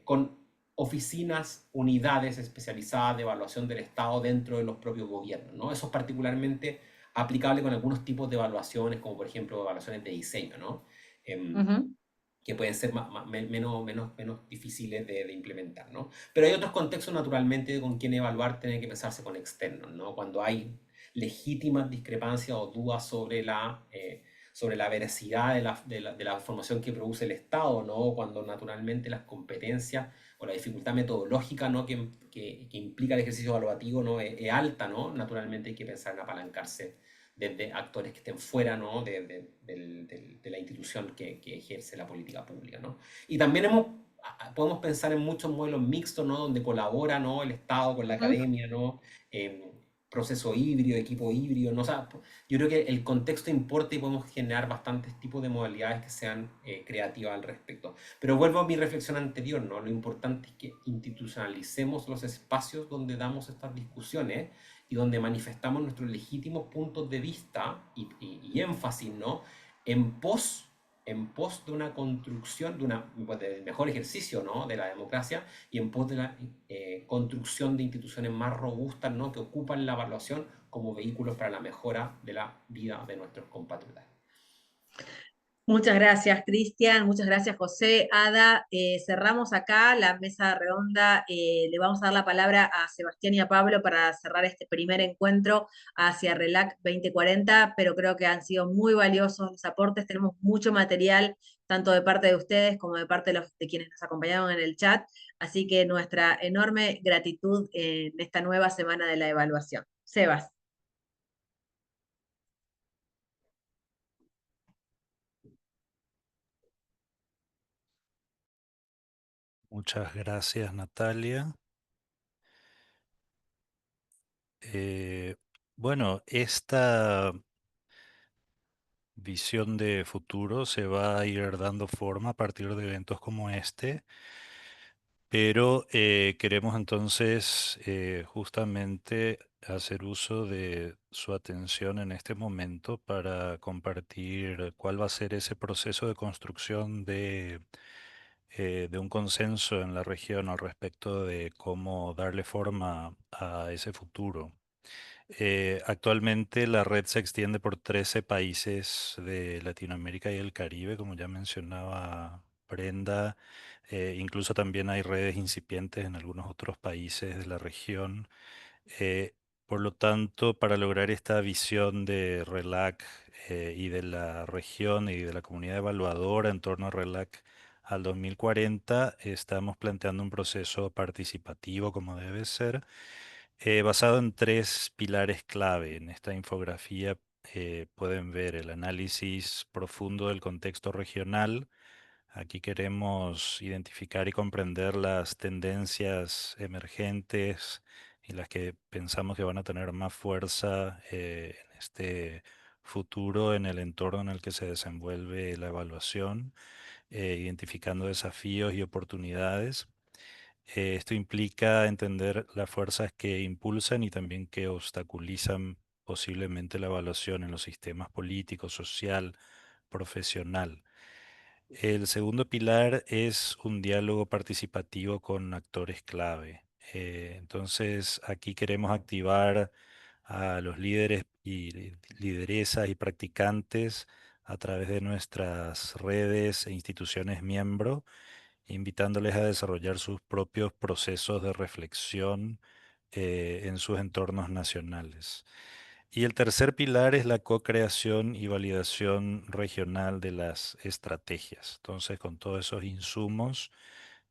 con oficinas, unidades especializadas de evaluación del Estado dentro de los propios gobiernos, ¿no? Eso es particularmente aplicable con algunos tipos de evaluaciones, como por ejemplo evaluaciones de diseño, ¿no? Ujú. Que pueden ser menos difíciles de implementar, ¿no? Pero hay otros contextos, naturalmente, con quien evaluar tiene que pensarse con externos, ¿no? Cuando hay legítimas discrepancias o dudas sobre la veracidad de la información que produce el Estado, ¿no? Cuando naturalmente las competencias o la dificultad metodológica, ¿no? Que implica el ejercicio evaluativo, ¿no? Es alta, ¿no? Naturalmente hay que pensar en apalancarse desde actores que estén fuera, ¿no? De la institución que ejerce la política pública, ¿no? Y también podemos pensar en muchos modelos mixtos, ¿no? Donde colabora, ¿no? El Estado con la Ujú. academia, ¿no? Proceso híbrido, equipo híbrido, ¿no? O sea, yo creo que el contexto importa y podemos generar bastantes tipos de modalidades que sean creativas al respecto. Pero vuelvo a mi reflexión anterior, ¿no? Lo importante es que institucionalicemos los espacios donde damos estas discusiones y donde manifestamos nuestros legítimos puntos de vista y énfasis, ¿no? En pos, en pos de una construcción, pues, del mejor ejercicio, ¿no? De la democracia y en pos de la construcción de instituciones más robustas, ¿no? Que ocupan la evaluación como vehículos para la mejora de la vida de nuestros compatriotas. Muchas gracias, Cristian. Muchas gracias, José. Ada, cerramos acá la mesa redonda. Le vamos a dar la palabra a Sebastián y a Pablo para cerrar este primer encuentro hacia RELAC 2040, pero creo que han sido muy valiosos los aportes. Tenemos mucho material, tanto de parte de ustedes como de parte de quienes nos acompañaron en el chat. Así que nuestra enorme gratitud en esta nueva semana de la evaluación. Sebas. Muchas gracias, Natalia. Eh, bueno, esta visión de futuro se va a ir dando forma a partir de eventos como este, pero queremos entonces justamente hacer uso de su atención en este momento para compartir cuál va a ser ese proceso de construcción de un consenso en la región al respecto de cómo darle forma a ese futuro. Actualmente la red se extiende por 13 países de Latinoamérica y el Caribe, como ya mencionaba Brenda. Incluso también hay redes incipientes en algunos otros países de la región. Eh, por lo tanto, para lograr esta visión de RELAC y de la región y de la comunidad evaluadora en torno a RELAC al 2040, estamos planteando un proceso participativo como debe ser, basado en tres pilares clave. En esta infografía pueden ver el análisis profundo del contexto regional. Aquí queremos identificar y comprender las tendencias emergentes y las que pensamos que van a tener más fuerza en este futuro en el entorno en el que se desenvuelve la evaluación, identificando desafíos y oportunidades. Esto implica entender las fuerzas que impulsan y también que obstaculizan posiblemente la evaluación en los sistemas político, social, profesional. El segundo pilar es un diálogo participativo con actores clave. Entonces, aquí queremos activar a los líderes y lideresas y practicantes a través de nuestras redes e instituciones miembros, invitándoles a desarrollar sus propios procesos de reflexión en sus entornos nacionales. Y el tercer pilar es la co-creación y validación regional de las estrategias. Entonces, con todos esos insumos,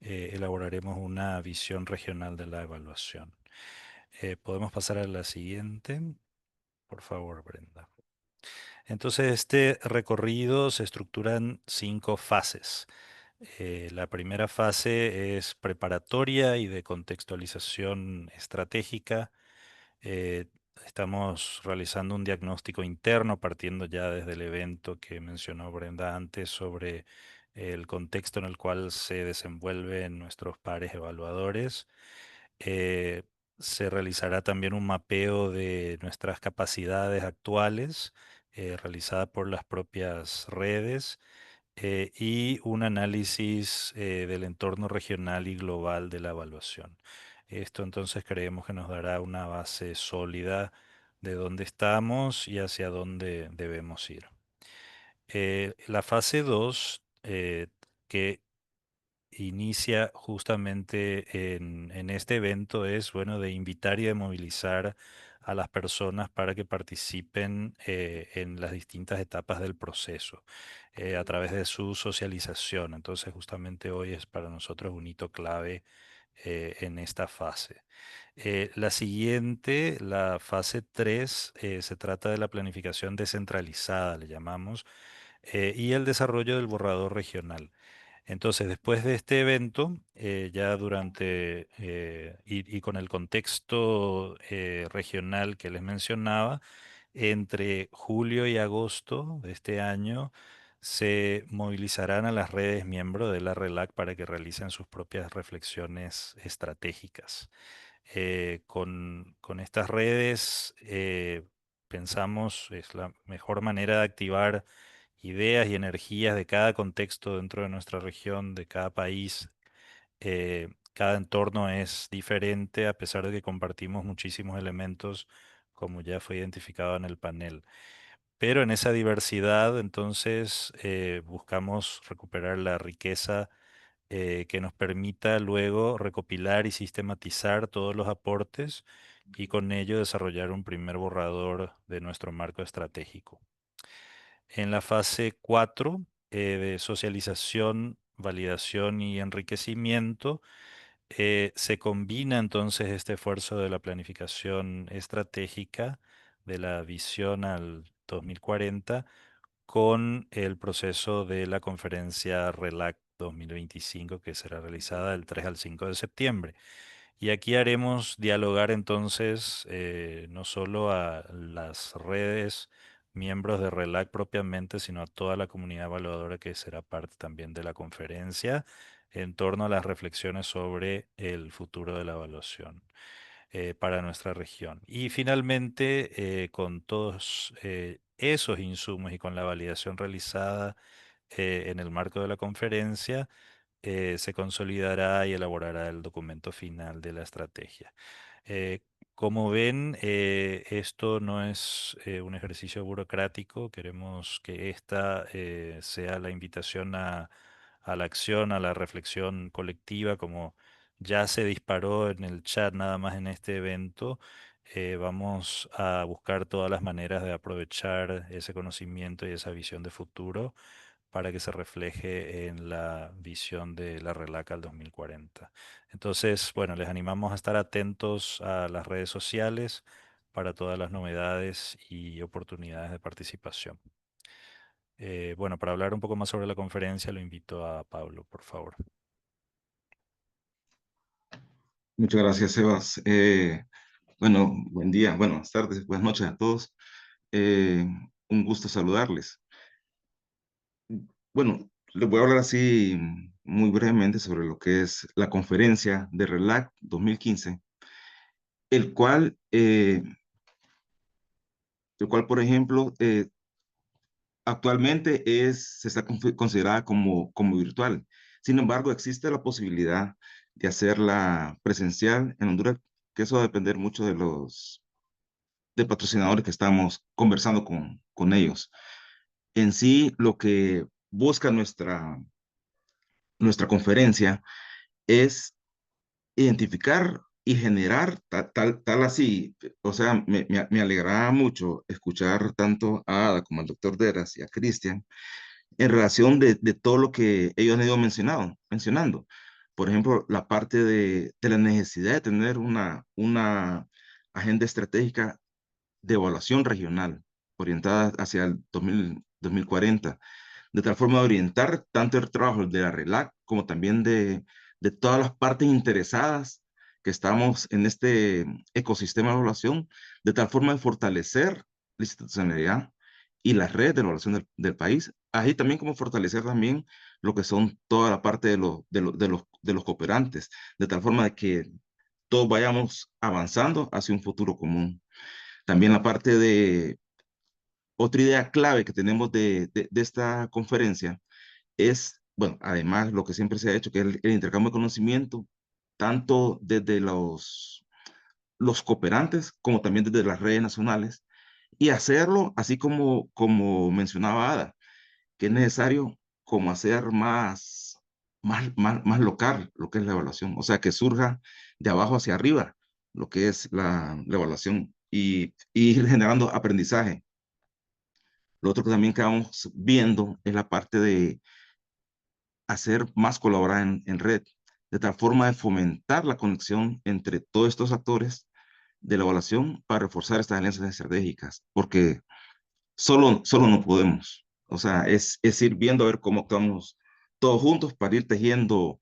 elaboraremos una visión regional de la evaluación. Podemos pasar a la siguiente, por favor, Brenda. Entonces, este recorrido se estructura en 5 fases. La primera fase es preparatoria y de contextualización estratégica. Eh, Estamos realizando un diagnóstico interno partiendo ya desde el evento que mencionó Brenda antes sobre el contexto en el cual se desenvuelven nuestros pares evaluadores. Eh, Se realizará también un mapeo de nuestras capacidades actuales, realizada por las propias redes, y un análisis del entorno regional y global de la evaluación. Esto entonces creemos que nos dará una base sólida de dónde estamos y hacia dónde debemos ir. La fase 2, que inicia justamente en este evento, es, bueno, de invitar y de movilizar a las personas para que participen en las distintas etapas del proceso a través de su socialización. Entonces, justamente hoy es para nosotros un hito clave en esta fase. La siguiente, la fase 3, se trata de la planificación descentralizada, le llamamos, y el desarrollo del borrador regional. Entonces, después de este evento, ya durante y con el contexto regional que les mencionaba, entre julio y agosto de este año se movilizarán a las redes miembros de la RELAC para que realicen sus propias reflexiones estratégicas. Con estas redes pensamos es la mejor manera de activar ideas y energías de cada contexto dentro de nuestra región, de cada país. Cada entorno es diferente a pesar de que compartimos muchísimos elementos, como ya fue identificado en el panel. Pero en esa diversidad, entonces, buscamos recuperar la riqueza que nos permita luego recopilar y sistematizar todos los aportes y con ello desarrollar un primer borrador de nuestro marco estratégico. En la fase 4 de socialización, validación y enriquecimiento, se combina entonces este esfuerzo de la planificación estratégica, de la visión al 2040, con el proceso de la conferencia RELAC 2025 que será realizada del 3 al 5 de septiembre. Y aquí haremos dialogar entonces no solo a las redes, miembros de RELAC propiamente, sino a toda la comunidad evaluadora que será parte también de la conferencia en torno a las reflexiones sobre el futuro de la evaluación para nuestra región. Y finalmente, con todos esos insumos y con la validación realizada en el marco de la conferencia, se consolidará y elaborará el documento final de la estrategia. Eh, Como ven, esto no es un ejercicio burocrático. Queremos que esta sea la invitación a la acción, a la reflexión colectiva, como ya se disparó en el chat nada más en este evento. Vamos a buscar todas las maneras de aprovechar ese conocimiento y esa visión de futuro para que se refleje en la visión de la RELAC al 2040. Entonces, bueno, les animamos a estar atentos a las redes sociales para todas las novedades y oportunidades de participación. Bueno, para hablar un poco más sobre la conferencia, lo invito a Pablo, por favor. Muchas gracias, Sebas. Bueno, buen día, buenas tardes, buenas noches a todos. Un gusto saludarles. Bueno, les voy a hablar así muy brevemente sobre lo que es la conferencia de RELAC 2015, el cual, por ejemplo, actualmente se está considerada como virtual. Sin embargo, existe la posibilidad de hacerla presencial en Honduras, que eso va a depender mucho de patrocinadores que estamos conversando con ellos. En sí, lo que busca nuestra conferencia es identificar y generar tal así. O sea, me alegraba mucho escuchar tanto a Ada como al doctor Deras y a Cristian en relación de todo lo que ellos han ido mencionando. Por ejemplo, la parte de la necesidad de tener una agenda estratégica de evaluación regional orientada hacia el 2040, de tal forma de orientar tanto el trabajo de la RELAC como también de todas las partes interesadas que estamos en este ecosistema de evaluación, de tal forma de fortalecer la institucionalidad y las redes de evaluación del país, así también como fortalecer también lo que son toda la parte de los cooperantes, de tal forma de que todos vayamos avanzando hacia un futuro común. También la parte de otra idea clave que tenemos de esta conferencia es, bueno, además lo que siempre se ha hecho, que es el intercambio de conocimiento, tanto desde los cooperantes como también desde las redes nacionales, y hacerlo así como mencionaba Ada, que es necesario como hacer más local lo que es la evaluación, o sea, que surja de abajo hacia arriba lo que es la evaluación y ir generando aprendizaje. Lo otro que también que vamos viendo es la parte de hacer más colaborar en red, de tal forma de fomentar la conexión entre todos estos actores de la evaluación para reforzar estas alianzas estratégicas, porque solo no podemos. O sea, es ir viendo a ver cómo actuamos todos juntos para ir tejiendo,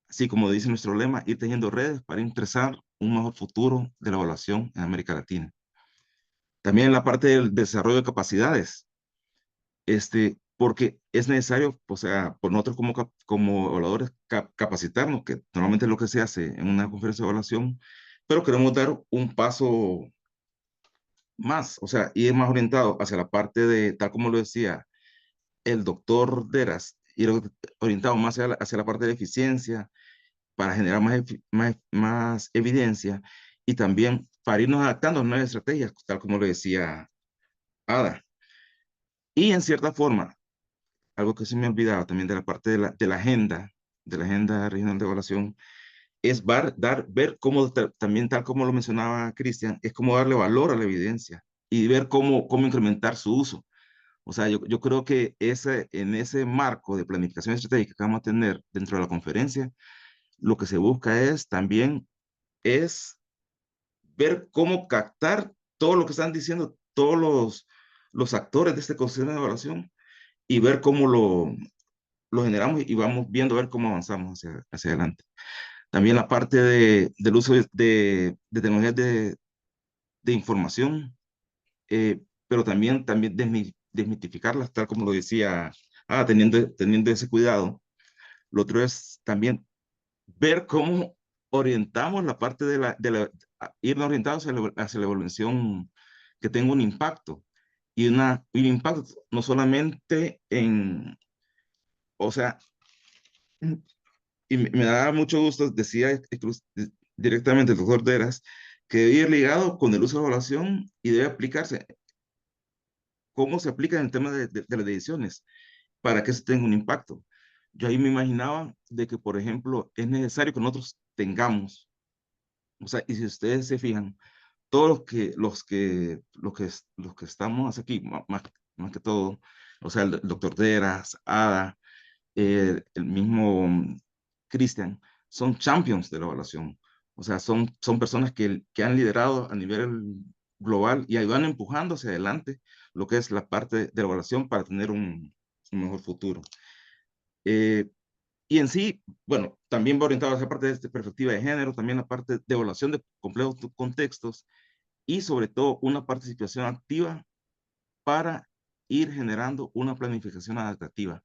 así como dice nuestro lema, ir tejiendo redes para interesar un mejor futuro de la evaluación en América Latina. También la parte del desarrollo de capacidades, porque es necesario, o sea, por nosotros como evaluadores capacitarnos, que normalmente es lo que se hace en una conferencia de evaluación, pero queremos dar un paso más, o sea, ir más orientado hacia la parte de, tal como lo decía el doctor Deras, ir orientado más hacia la parte de eficiencia para generar más evidencia y también para irnos adaptando a nuevas estrategias, tal como lo decía Ada. Y en cierta forma, algo que se me ha olvidado también de la parte de la agenda regional de evaluación, es ver cómo, también tal como lo mencionaba Cristian, es cómo darle valor a la evidencia y ver cómo incrementar su uso. O sea, yo creo que en ese marco de planificación estratégica que vamos a tener dentro de la conferencia, lo que se busca es ver cómo captar todo lo que están diciendo todos los actores de este ecosistema de evaluación y ver cómo lo generamos y vamos viendo a ver cómo avanzamos hacia adelante. También la parte del uso de tecnologías de información, pero también desmitificarlas, tal como lo decía, teniendo ese cuidado. Lo otro es también ver cómo orientamos la parte ir orientados hacia la evaluación que tenga un impacto. Y un impacto no solamente o sea, y me da mucho gusto, decía directamente el doctor Deras, que debe ir ligado con el uso de la evaluación y debe aplicarse. ¿Cómo se aplica en el tema de las decisiones para que eso tenga un impacto? Yo ahí me imaginaba de que, por ejemplo, es necesario que nosotros tengamos, o sea, y si ustedes se fijan, todos los que estamos aquí, más que todo, o sea, el doctor Deras, Ada, el mismo Cristian, son champions de la evaluación. O sea, son personas que han liderado a nivel global y ahí van empujando hacia adelante lo que es la parte de la evaluación para tener un mejor futuro. Eh, y en sí, bueno, también va orientado a esa parte de esta perspectiva de género, también la parte de evaluación de complejos contextos y sobre todo una participación activa para ir generando una planificación adaptativa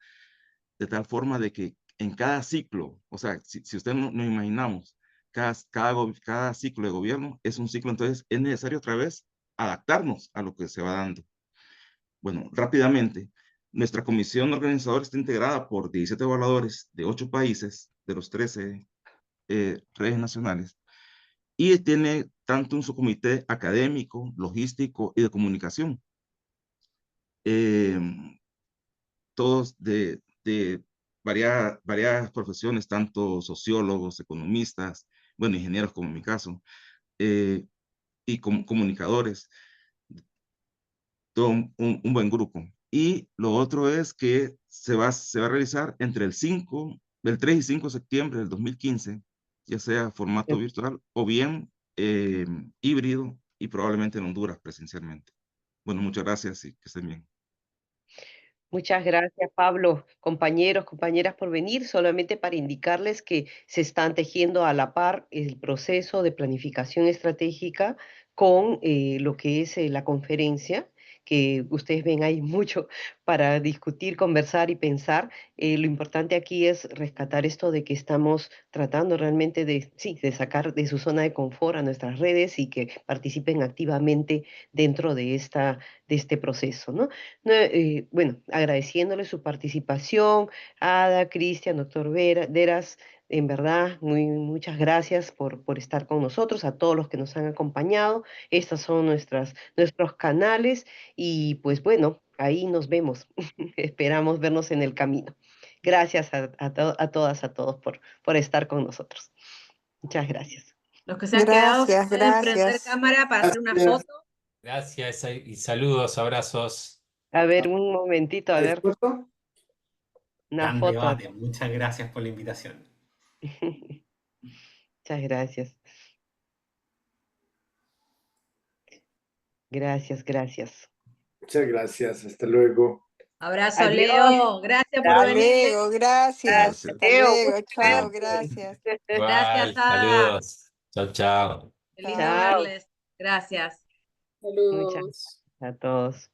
de tal forma de que en cada ciclo, o sea, si usted nos imaginamos, cada ciclo de gobierno es un ciclo, entonces es necesario otra vez adaptarnos a lo que se va dando. Bueno, rápidamente, nuestra comisión organizadora está integrada por 17 evaluadores de 8 países, de los 13 redes nacionales, y tiene tanto un subcomité académico, logístico y de comunicación. Eh, Todos de variadas profesiones, tanto sociólogos, economistas, bueno, ingenieros como en mi caso, y comunicadores, todo un buen grupo. Y lo otro es que se va a realizar entre del 3 y 5 de septiembre del 2015, ya sea formato virtual o bien híbrido y probablemente en Honduras presencialmente. Bueno, muchas gracias y que estén bien. Muchas gracias, Pablo, compañeros, compañeras, por venir. Solamente para indicarles que se están tejiendo a la par el proceso de planificación estratégica con lo que es la conferencia, que ustedes ven hay mucho para discutir, conversar y pensar. Lo importante aquí es rescatar esto de que estamos tratando realmente de, sí, de sacar de su zona de confort a nuestras redes y que participen activamente dentro de este proceso, ¿no? No, bueno, agradeciéndole su participación, Ada, Cristian, doctor Deras, en verdad, muchas gracias por estar con nosotros, a todos los que nos han acompañado. Estos son nuestros canales y pues bueno, ahí nos vemos. Esperamos vernos en el camino. Gracias a todas, a todos por estar con nosotros. Muchas gracias. Los que se han quedado Gracias, pueden prender gracias. cámara para hacer una Gracias. foto. Gracias y saludos, abrazos. A ver, un momentito, a ver, ¿Dispuesto? una Gran foto. debate. Muchas gracias por la invitación. Muchas gracias. Gracias, gracias. Muchas gracias. Hasta luego. Abrazo, Adiós. Leo. Gracias por Hasta venir. luego, gracias. Gracias. Hasta Leo, luego, mucha chao, suerte. gracias. Gracias, Igual, Ada. saludos. Chao, chao. Qué lindo Chao. verles. Gracias. Muchas Saludos. gracias a todos.